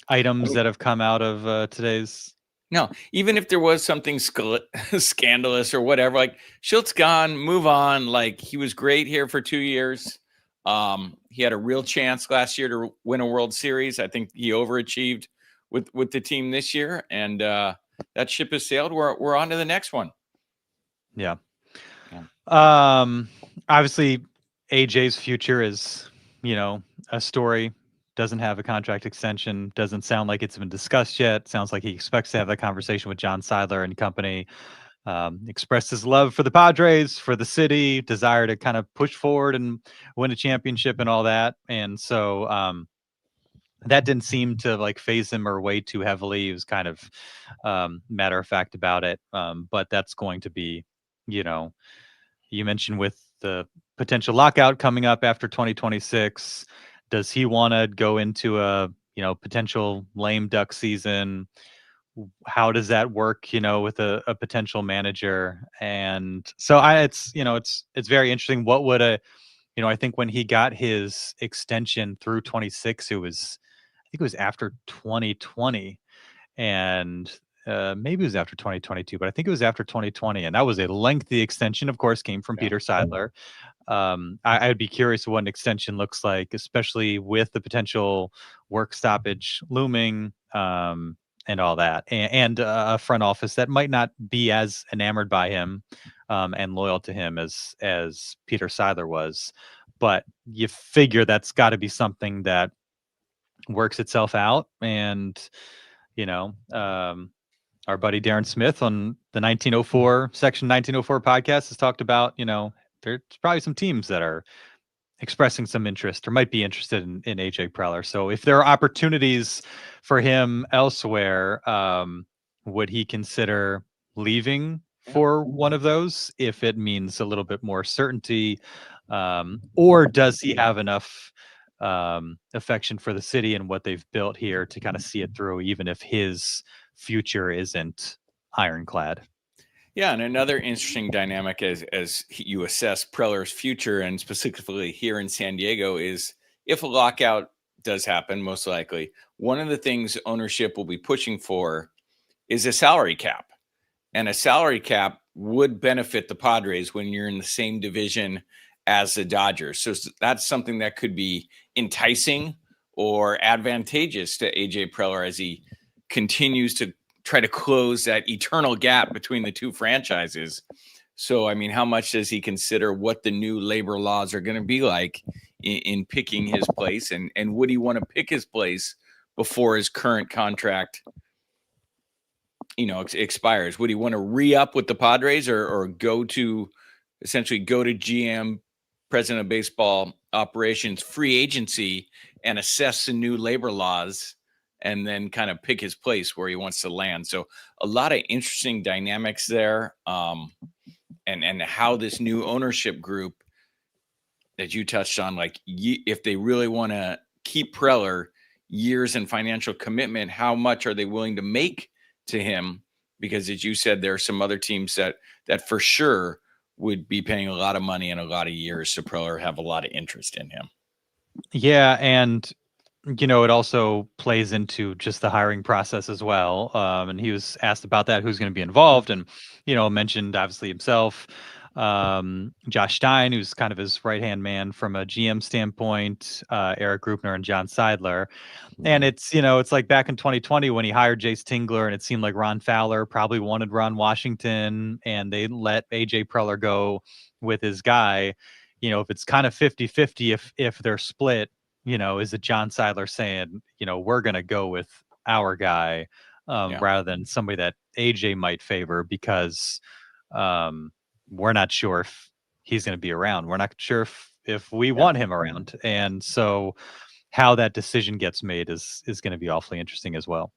Speaker 1: items that have come out of today's?
Speaker 2: No, even if there was something scandalous or whatever, like Shilt's gone, move on. Like, he was great here for 2 years. He had a real chance last year to win a World Series. I think he overachieved with the team this year, and that ship has sailed. We're on to the next one.
Speaker 1: Yeah. Obviously AJ's future is, a story. Doesn't have a contract extension. Doesn't sound like it's been discussed yet. Sounds like he expects to have that conversation with John Seidler and company. Expressed his love for the Padres, for the city, desire to kind of push forward and win a championship and all that. And so that didn't seem to like phase him or weigh too heavily. He was kind of matter of fact about it. But that's going to be, you mentioned with the potential lockout coming up after 2026, does he want to go into a, potential lame duck season? How does that work, with a potential manager? And so it's very interesting. What would I think when he got his extension through 26, I think it was after 2020, and maybe it was after 2022, but I think it was after 2020, and that was a lengthy extension. Of course, came from Peter Seidler. I'd be curious what an extension looks like, especially with the potential work stoppage looming, and all that, and a front office that might not be as enamored by him and loyal to him as Peter Seidler was. But you figure that's got to be something that works itself out. And our buddy Darren Smith on the Section 1904 podcast has talked about, there's probably some teams that are expressing some interest or might be interested in AJ Preller. So if there are opportunities for him elsewhere, would he consider leaving for one of those if it means a little bit more certainty, or does he have enough affection for the city and what they've built here to kind of see it through, even if his future isn't ironclad?
Speaker 2: Yeah, and another interesting dynamic as you assess Preller's future, and specifically here in San Diego, is if a lockout does happen, most likely, one of the things ownership will be pushing for is a salary cap. And a salary cap would benefit the Padres when you're in the same division as the Dodgers. So that's something that could be enticing or advantageous to AJ Preller as he continues to try to close that eternal gap between the two franchises. So, I mean, how much does he consider what the new labor laws are going to be like in picking his place? And would he want to pick his place before his current contract, expires? Would he want to re-up with the Padres or essentially go to GM, president of baseball operations, free agency, and assess the new labor laws and then kind of pick his place where he wants to land? So a lot of interesting dynamics there. And how this new ownership group that you touched on, like if they really want to keep Preller, years and financial commitment, how much are they willing to make to him? Because as you said, there are some other teams that for sure would be paying a lot of money and a lot of years to Preller, have a lot of interest in him.
Speaker 1: Yeah, and it also plays into just the hiring process as well. And he was asked about that, who's going to be involved, and mentioned obviously himself, Josh Stein, who's kind of his right-hand man from a GM standpoint, Eric Grupner and John Seidler. And it's like back in 2020 when he hired Jace Tingler, and it seemed like Ron Fowler probably wanted Ron Washington, and they let AJ Preller go with his guy. If it's kind of 50-50, if they're split, is it John Seidler saying, we're going to go with our guy, rather than somebody that AJ might favor because we're not sure if he's going to be around. We're not sure if we want him around. And so how that decision gets made is going to be awfully interesting as well.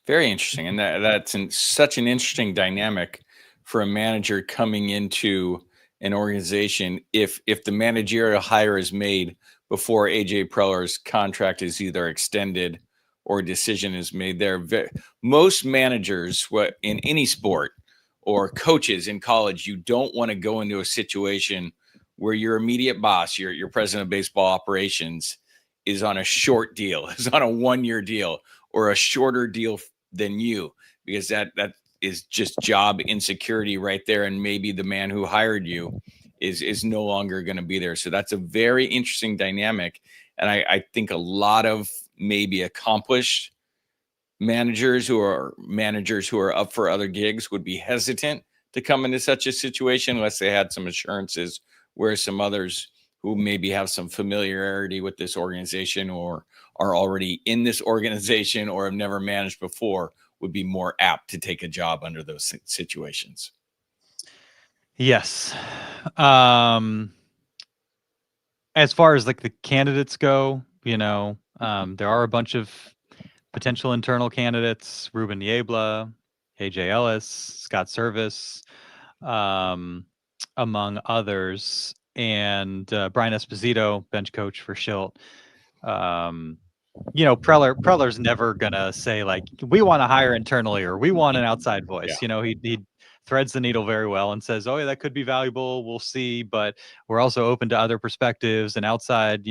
Speaker 2: Very interesting. And that's such an interesting dynamic for a manager coming into an organization. If the managerial hire is made before AJ Preller's contract is either extended or a decision is made there, most managers in any sport or coaches in college, you don't want to go into a situation where your immediate boss, your president of baseball operations, is on a short deal, is on a 1-year deal or a shorter deal than you, because that is just job insecurity right there. And maybe the man who hired you is no longer going to be there. So that's a very interesting dynamic. And I think a lot of maybe accomplished managers who are up for other gigs would be hesitant to come into such a situation unless they had some assurances, whereas some others who maybe have some familiarity with this organization or are already in this organization or have never managed before would be more apt to take a job under those situations.
Speaker 1: Yes. As far as like the candidates go, there are a bunch of potential internal candidates: Ruben Niebla, AJ Ellis, Scott Service, among others, and Brian Esposito, bench coach for Shildt. Preller's never gonna say like, we want to hire internally or we want an outside voice.
Speaker 2: Yeah.
Speaker 1: He threads the needle very well and says, oh yeah, that could be valuable, we'll see, but we're also open to other perspectives and outside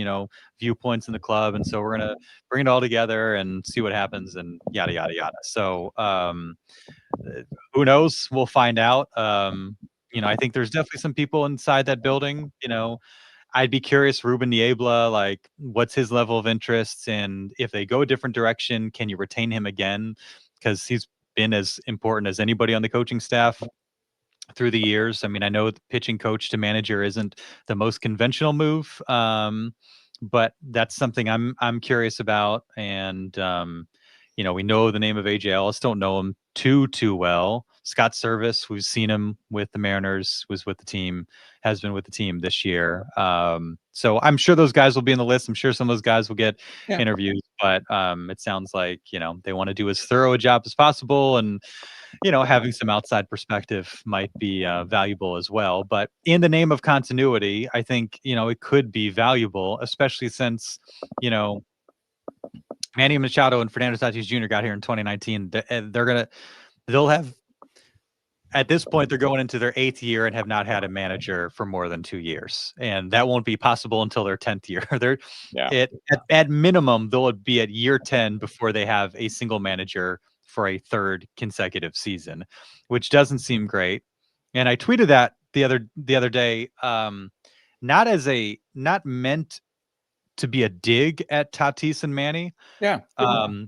Speaker 1: viewpoints in the club, and so we're gonna bring it all together and see what happens, and yada yada yada. So who knows, we'll find out. I think there's definitely some people inside that building. I'd be curious, Ruben Niebla, like, what's his level of interest? And if they go a different direction, can you retain him again? Because he's been as important as anybody on the coaching staff through the years. I mean, I know the pitching coach to manager isn't the most conventional move, but that's something I'm curious about. And we know the name of AJ Ellis, don't know him too well. Scott Service, who's seen him with the Mariners, was with the team, has been with the team this year. So I'm sure those guys will be in the list. I'm sure some of those guys will get interviews, but it sounds like, they want to do as thorough a job as possible. And, having some outside perspective might be valuable as well. But in the name of continuity, I think, it could be valuable, especially since, Manny Machado and Fernando Tatis Jr. got here in 2019. They'll have, at this point, they're going into their 8th year and have not had a manager for more than 2 years. And that won't be possible until their 10th year. At minimum, they'll be at year 10 before they have a single manager for a 3rd consecutive season, which doesn't seem great. And I tweeted that the other day, not meant to be a dig at Tatis and Manny.
Speaker 2: Yeah.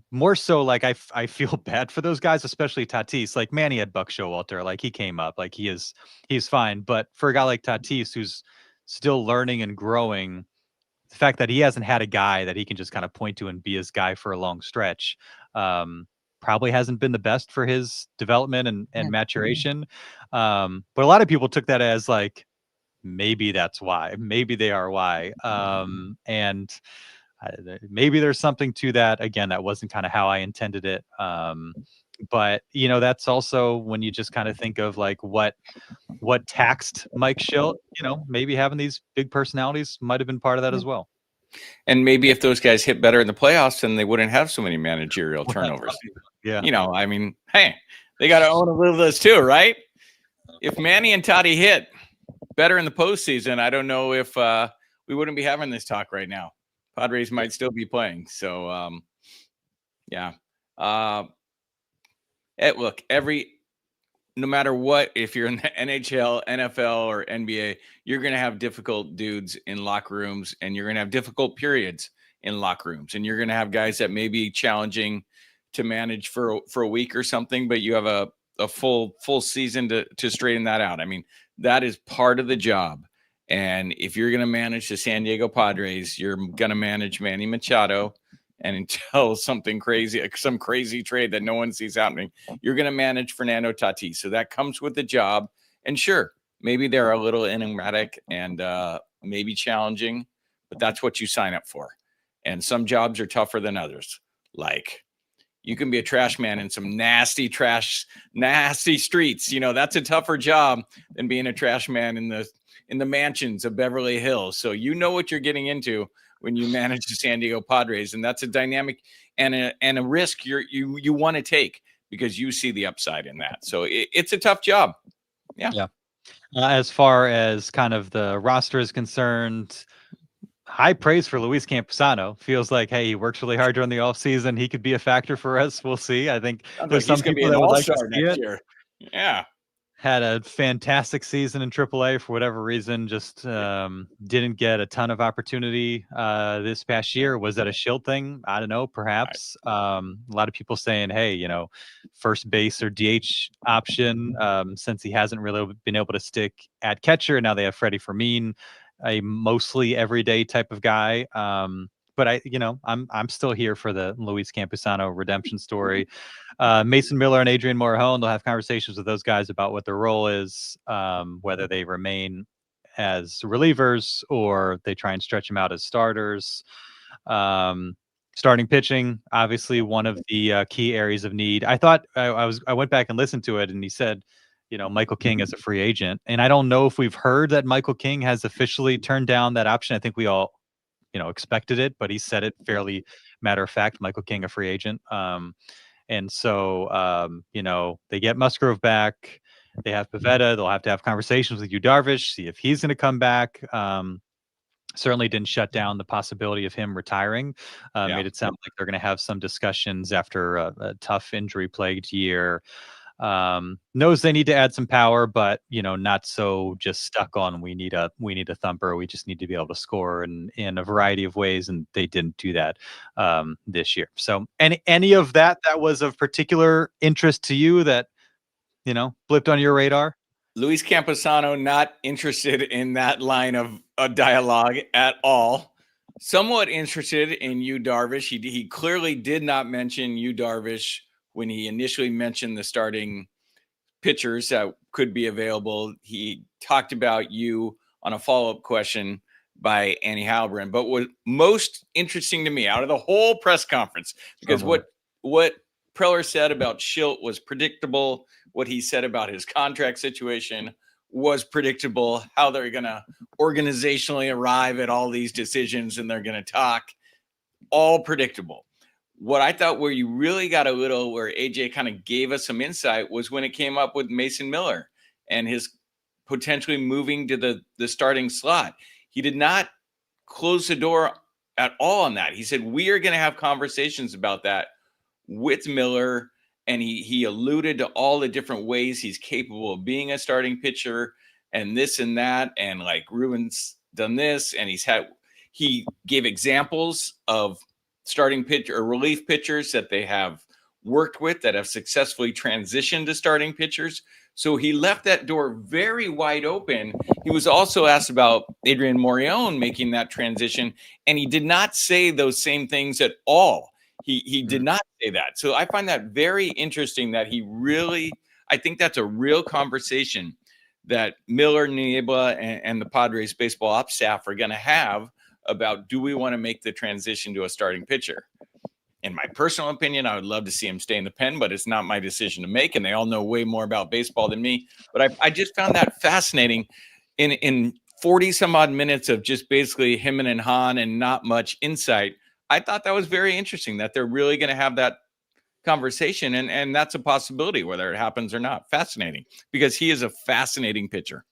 Speaker 1: More so like I feel bad for those guys, especially Tatis. Like Manny had Buck Showalter, like he came up, like he's fine. But for a guy like Tatis, who's still learning and growing, the fact that he hasn't had a guy that he can just kind of point to and be his guy for a long stretch, probably hasn't been the best for his development and maturation. But a lot of people took that as like, maybe that's why. Maybe they are why. And maybe there's something to that. Again, that wasn't kind of how I intended it. But that's also when you just kind of think of like what taxed Mike Shildt. Maybe having these big personalities might have been part of that as well.
Speaker 2: And maybe if those guys hit better in the playoffs, then they wouldn't have so many managerial turnovers.
Speaker 1: Yeah.
Speaker 2: I mean, hey, they got to own a little of this too, right? If Manny and Toddy hit better in the postseason, I don't know if we wouldn't be having this talk right now. Padres might still be playing. So, look, no matter what, if you're in the NHL, NFL, or NBA, you're going to have difficult dudes in locker rooms, and you're going to have difficult periods in locker rooms, and you're going to have guys that may be challenging to manage for a week or something, but you have a full season to straighten that out. I mean, that is part of the job. And if you're going to manage the San Diego Padres, you're going to manage Manny Machado. And until some crazy trade that no one sees happening, you're going to manage Fernando Tatis. So that comes with the job. And sure, maybe they're a little enigmatic and maybe challenging, but that's what you sign up for. And some jobs are tougher than others. Like, you can be a trash man in some nasty streets. That's a tougher job than being a trash man in the mansions of Beverly Hills. So what you're getting into when you manage the San Diego Padres, and that's a dynamic and a risk you want to take because you see the upside in that. So it's a tough job. Yeah.
Speaker 1: As far as kind of the roster is concerned, high praise for Luis Campusano. Feels like, hey, he works really hard during the offseason. He could be a factor for us. We'll see. I think there's some people that would like to see it.
Speaker 2: Year. Yeah.
Speaker 1: Had a fantastic season in AAA for whatever reason. Just didn't get a ton of opportunity this past year. Was that a Shildt thing? I don't know. Perhaps. A lot of people saying, hey, first base or DH option, since he hasn't really been able to stick at catcher. Now they have Freddie Fermin, a mostly everyday type of guy. But I'm still here for the Luis Campusano redemption story. Mason Miller and Adrian Morejon, they'll have conversations with those guys about what their role is, whether they remain as relievers or they try and stretch them out as starters. Starting pitching, obviously one of the key areas of need. I thought I went back and listened to it, and he said, Michael King as a free agent. And I don't know if we've heard that Michael King has officially turned down that option. I think we all, expected it, but he said it fairly matter of fact, Michael King, a free agent. And so, they get Musgrove back. They have Pivetta. They'll have to have conversations with Yu Darvish, see if he's going to come back. Certainly didn't shut down the possibility of him retiring. Made it sound like they're going to have some discussions after a tough injury-plagued year. Knows they need to add some power, but not so just stuck on we need a thumper. We just need to be able to score in a variety of ways, and they didn't do that this year. So any of that was of particular interest to you that blipped on your radar?
Speaker 2: Luis Campusano not interested in that line of dialogue at all. Somewhat interested in Yu Darvish. He clearly did not mention Yu Darvish when he initially mentioned the starting pitchers that could be available. He talked about you on a follow-up question by Annie Halloran. But what most interesting to me out of the whole press conference, because what Preller said about Shildt was predictable. What he said about his contract situation was predictable. How they're going to organizationally arrive at all these decisions and they're going to talk, all predictable. What I thought where you really got a little, where AJ kind of gave us some insight, was when it came up with Mason Miller and his potentially moving to the starting slot. He did not close the door at all on that. He said, we are going to have conversations about that with Miller. And he alluded to all the different ways he's capable of being a starting pitcher and this and that. And like Ruben's done this, and he gave examples of starting pitcher or relief pitchers that they have worked with that have successfully transitioned to starting pitchers. So he left that door very wide open. He was also asked about Adrian Morejon making that transition, and he did not say those same things at all. He did not say that. So I find that very interesting that I think that's a real conversation that Miller, Niebla, and the Padres baseball ops staff are going to have about, do we want to make the transition to a starting pitcher? In my personal opinion, I would love to see him stay in the pen, but it's not my decision to make. And they all know way more about baseball than me. But I just found that fascinating in 40 some odd minutes of just basically him and Han and not much insight. I thought that was very interesting that they're really going to have that conversation. And that's a possibility, whether it happens or not. Fascinating, because he is a fascinating pitcher.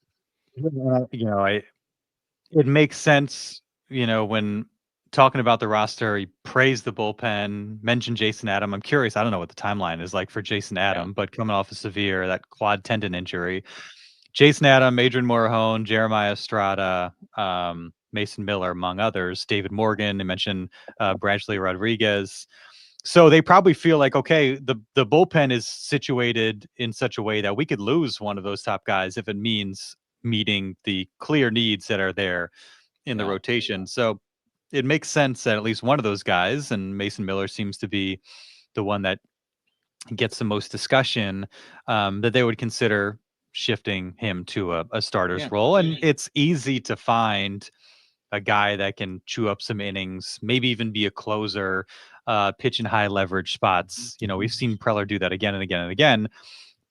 Speaker 1: It makes sense, when talking about the roster, he praised the bullpen, mentioned Jason Adam. I'm curious, I don't know what the timeline is like for Jason Adam, but coming off a severe, that quad tendon injury, Jason Adam, Adrian Morejon, Jeremiah Estrada, Mason Miller, among others, David Morgan, they mentioned Bradley Rodriguez. So they probably feel like, okay, the bullpen is situated in such a way that we could lose one of those top guys if it means meeting the clear needs that are there in the rotation. So it makes sense that at least one of those guys, and Mason Miller seems to be the one that gets the most discussion, that they would consider shifting him to a starter's role. And it's easy to find a guy that can chew up some innings, maybe even be a closer, pitch in high leverage spots. We've seen Preller do that again and again and again.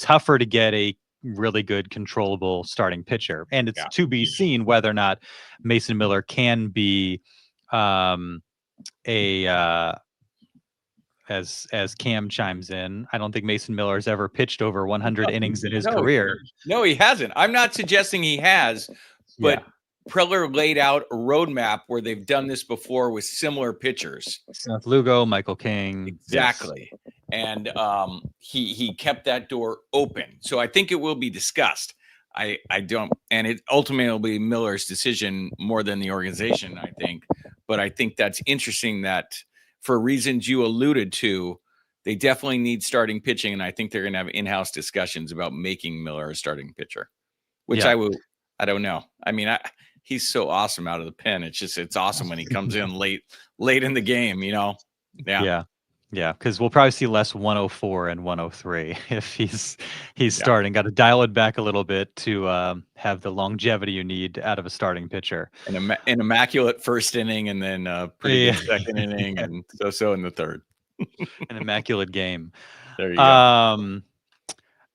Speaker 1: Tougher to get a really good controllable starting pitcher. And it's to be seen whether or not Mason Miller can be as Cam chimes in, I don't think Mason Miller has ever pitched over 100 innings in his career.
Speaker 2: No, he hasn't. I'm not suggesting he has, but Preller laid out a roadmap where they've done this before with similar pitchers.
Speaker 1: Seth Lugo, Michael King.
Speaker 2: Exactly. Yes. And he kept that door open. So I think it will be discussed. I don't, and it ultimately will be Miller's decision more than the organization, I think. But I think that's interesting that, for reasons you alluded to, they definitely need starting pitching. And I think they're going to have in-house discussions about making Miller a starting pitcher, which I don't know. I mean, he's so awesome out of the pen. It's awesome when he comes in late in the game,
Speaker 1: Yeah, because we'll probably see less 104 and 103 if he's starting. Got to dial it back a little bit to have the longevity you need out of a starting pitcher.
Speaker 2: An immaculate first inning, and then a pretty good second inning, and so in the third.
Speaker 1: An immaculate game.
Speaker 2: There you go.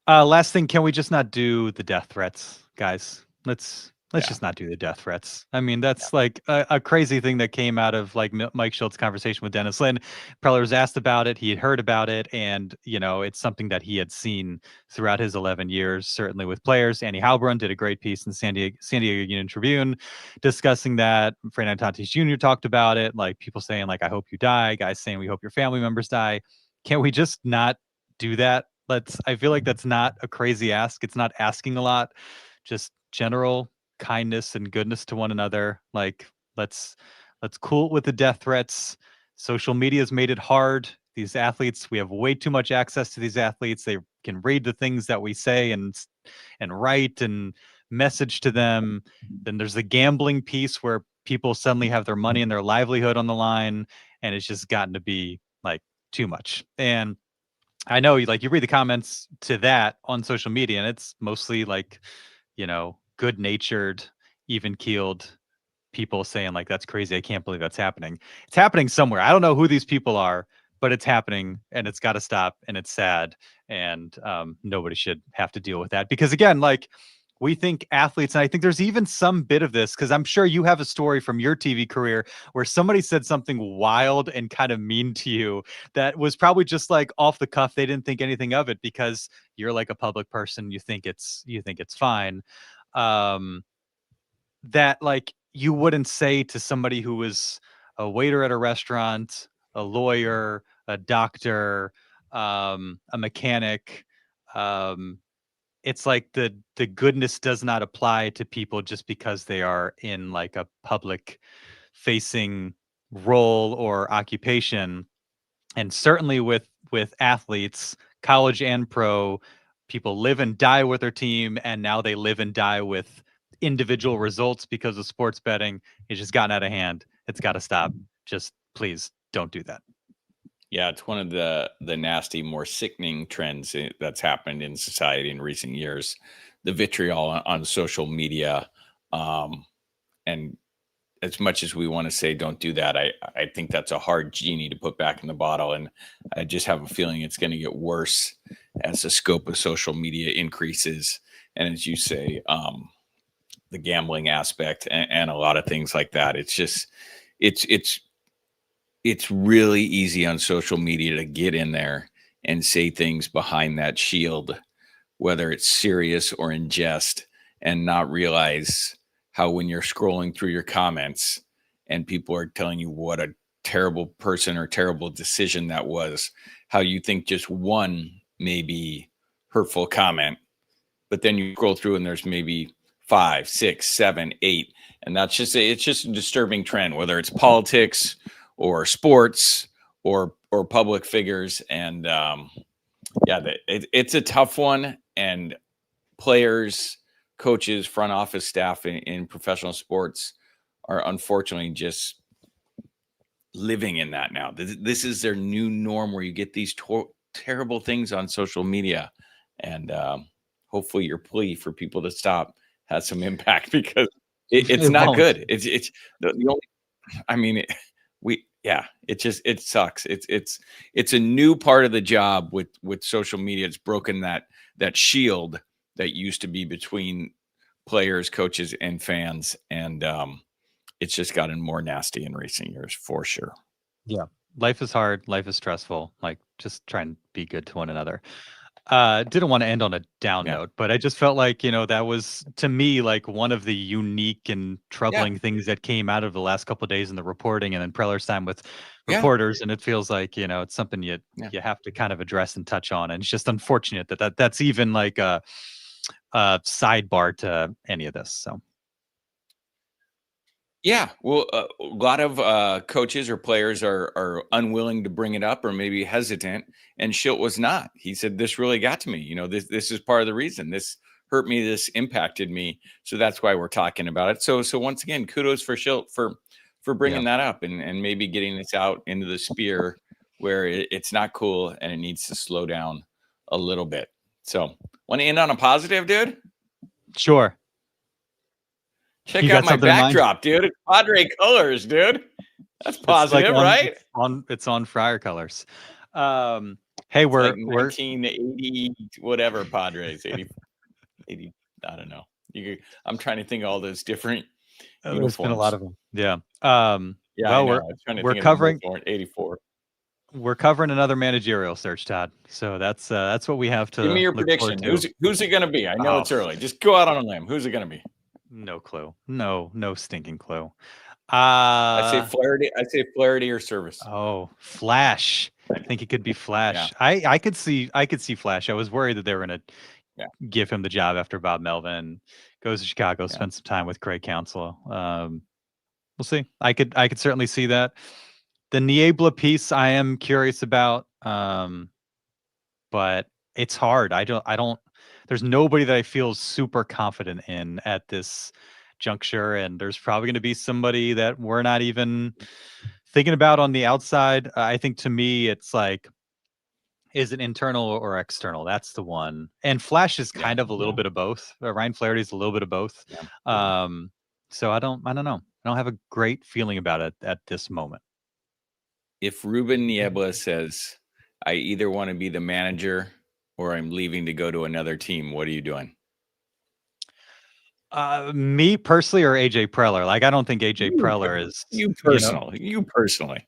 Speaker 1: Last thing, can we just not do the death threats, guys? Let's just not do the death threats. I mean, that's like a crazy thing that came out of like Mike Shildt's conversation with Dennis Lin. Preller was asked about it. He had heard about it. And, it's something that he had seen throughout his 11 years, certainly with players. Annie Halloran did a great piece in San Diego Union Tribune discussing that. Fernando Tatis Jr. talked about it. Like people saying like, I hope you die. Guys saying, we hope your family members die. Can't we just not do that? I feel like that's not a crazy ask. It's not asking a lot, just general kindness and goodness to one another. Like let's cool it with the death threats. Social media's made it hard. These athletes, we have way too much access to these athletes. They can read the things that we say and write and message to them. Then there's the gambling piece where people suddenly have their money and their livelihood on the line, and it's just gotten to be like too much. And I know you read the comments to that on social media, and it's mostly good natured, even keeled people saying like, that's crazy. I can't believe that's happening. It's happening somewhere. I don't know who these people are, but it's happening and it's got to stop and it's sad. And nobody should have to deal with that because again, we think athletes, and I think there's even some bit of this because I'm sure you have a story from your TV career where somebody said something wild and kind of mean to you that was probably just like off the cuff. They didn't think anything of it because you're like a public person. You think it's fine. Um, that you wouldn't say to somebody who was a waiter at a restaurant, a lawyer, a doctor, a mechanic. Um, it's like the goodness does not apply to people just because they are in like a public facing role or occupation. And certainly with athletes, college and pro, people live and die with their team, and now they live and die with individual results because of sports betting. It's just gotten out of hand. It's got to stop. Just please don't do that.
Speaker 2: Yeah, it's one of the nasty, more sickening trends that's happened in society in recent years. The vitriol on social media, and as much as we want to say don't do that, I think that's a hard genie to put back in the bottle, and I just have a feeling it's going to get worse as the scope of social media increases, and as you say, the gambling aspect and a lot of things like that. It's just it's really easy on social media to get in there and say things behind that shield, whether it's serious or in jest, and not realize how when you're scrolling through your comments and people are telling you what a terrible person or terrible decision that was, how you think just one maybe hurtful comment, but then you scroll through and there's maybe 5, 6, 7, 8, and it's just a disturbing trend, whether it's politics or sports or public figures. And it's a tough one. And players, coaches, front office staff in professional sports are unfortunately just living in that now. This is their new norm, where you get these terrible things on social media. And hopefully your plea for people to stop has some impact, because it's not
Speaker 1: won't.
Speaker 2: good. It's the only, I mean, it sucks. It's a new part of the job with social media. It's broken that shield that used to be between players, coaches, and fans, and it's just gotten more nasty in recent years, for sure.
Speaker 1: Yeah. Life is hard. Life is stressful. Just try and be good to one another. Didn't want to end on a down
Speaker 2: Yeah.
Speaker 1: note, but I just felt like, that was to me like one of the unique and
Speaker 2: Yeah.
Speaker 1: troubling things that came out of the last couple of days in the reporting and then Preller's time with
Speaker 2: Yeah.
Speaker 1: reporters. And it feels like, it's something you have to kind of address and touch on. And it's just unfortunate that's even like a sidebar to any of this. So
Speaker 2: Yeah, well, a lot of coaches or players are unwilling to bring it up, or maybe hesitant. And Shildt was not. He said, "This really got to me. This is part of the reason. This hurt me. This impacted me. So that's why we're talking about it." So once again, kudos for Shildt for bringing that up and maybe getting this out into the sphere where it's not cool and it needs to slow down a little bit. So, want to end on a positive, dude?
Speaker 1: sure.
Speaker 2: Check
Speaker 1: You
Speaker 2: out
Speaker 1: got
Speaker 2: my
Speaker 1: something in mind?
Speaker 2: backdrop, dude. It's Padre colors, dude. That's
Speaker 1: It's like
Speaker 2: positive, right?
Speaker 1: it's on Friar colors. Hey,
Speaker 2: It's like
Speaker 1: we're
Speaker 2: 1980 whatever Padres, 80, I don't know. I'm trying to think of all those different
Speaker 1: there's been a lot
Speaker 2: uniforms.
Speaker 1: of them. Yeah.
Speaker 2: Yeah, I
Speaker 1: Well,
Speaker 2: know. I'm trying to
Speaker 1: we're
Speaker 2: think of the
Speaker 1: covering
Speaker 2: most one, 84.
Speaker 1: we're covering another managerial search, Todd. So that's what we have
Speaker 2: Give me
Speaker 1: to
Speaker 2: your
Speaker 1: look forward
Speaker 2: prediction.
Speaker 1: to.
Speaker 2: Who's it going to be? I know
Speaker 1: Oh,
Speaker 2: it's early. Just go out on a limb. Who's it going to be?
Speaker 1: no clue. No stinking clue.
Speaker 2: I say Flaherty or Service.
Speaker 1: Oh, Flash. I think it could be
Speaker 2: Yeah.
Speaker 1: Flash. I could see Flash. I was worried that they were gonna
Speaker 2: Yeah.
Speaker 1: give him the job after Bob Melvin goes to Chicago,
Speaker 2: Yeah.
Speaker 1: spend some time with Craig Counsell. We'll see. I could certainly see that. The Niebla piece I am curious about. But it's hard. I don't there's nobody that I feel super confident in at this juncture, and there's probably going to be somebody that we're not even thinking about on the outside. I think to me it's like Is it internal or external? That's the one. And Flash is kind of a little bit of both. Ryan Flaherty's a little bit of both.
Speaker 2: Yeah.
Speaker 1: So I don't know. I don't have a great feeling about it at this moment.
Speaker 2: If Ruben Niebla says, I either want to be the manager or I'm leaving to go to another team, what are you doing?
Speaker 1: Me personally or AJ Preller? Like, I don't think AJ Preller is
Speaker 2: you personally.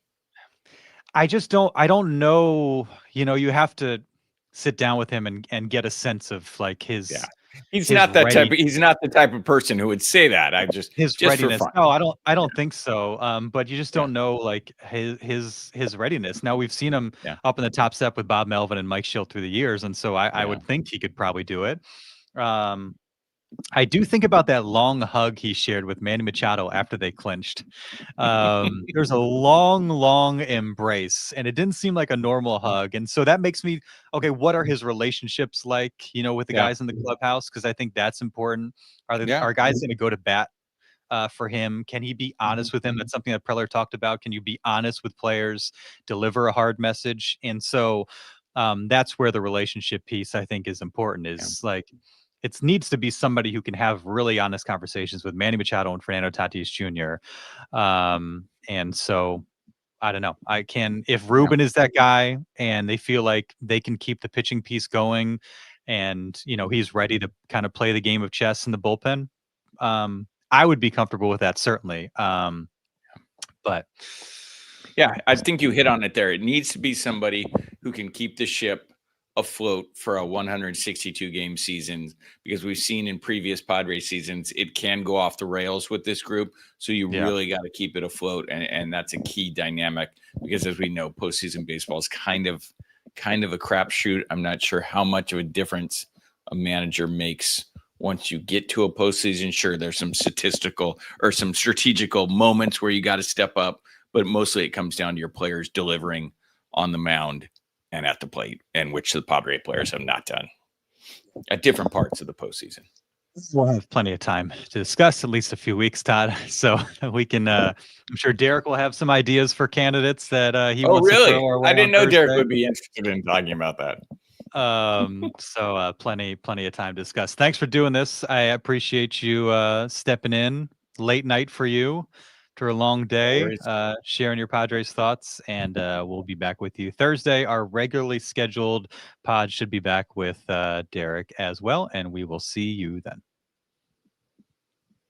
Speaker 1: I just don't. I don't know. You have to sit down with him and get a sense of like his.
Speaker 2: He's
Speaker 1: his
Speaker 2: not that
Speaker 1: ready,
Speaker 2: type. He's not the type of person who would say that. I just
Speaker 1: readiness.
Speaker 2: for fun.
Speaker 1: No, I don't. I don't think so. But you just don't know like his readiness. Now we've seen him up in the top step with Bob Melvin and Mike Shildt through the years, and so I would think he could probably do it. I do think about that long hug he shared with Manny Machado after they clinched. There's a long embrace, and it didn't seem like a normal hug. And so that makes me, okay, what are his relationships like, with the guys in the clubhouse? Because I think that's important. Are guys going to go to bat for him? Can he be honest with him? That's something that Preller talked about. Can you be honest with players, deliver a hard message? And so that's where the relationship piece, I think, is important, is like, it needs to be somebody who can have really honest conversations with Manny Machado and Fernando Tatis Jr. And so I don't know. If Ruben is that guy and they feel like they can keep the pitching piece going and, he's ready to kind of play the game of chess in the bullpen, I would be comfortable with that, certainly. But
Speaker 2: yeah, I think you hit on it there. It needs to be somebody who can keep the ship afloat for a 162 game season, because we've seen in previous Padres seasons it can go off the rails with this group. So you really got to keep it afloat, and that's a key dynamic, because as we know, postseason baseball is kind of a crapshoot. I'm not sure how much of a difference a manager makes once you get to a postseason. Sure, there's some statistical or some strategical moments where you got to step up, but mostly it comes down to your players delivering on the mound and at the plate, and which the Padre players have not done at different parts of the postseason.
Speaker 1: We'll have plenty of time to discuss, at least a few weeks, Todd. So we can, I'm sure Derek will have some ideas for candidates that he wants to throw our way.
Speaker 2: I didn't know Thursday. Derek would be interested in talking about that.
Speaker 1: So plenty of time to discuss. Thanks for doing this. I appreciate you stepping in late night for you. After a long day, sharing your Padres thoughts, and we'll be back with you Thursday. Our regularly scheduled pod should be back with Derek as well, and we will see you then.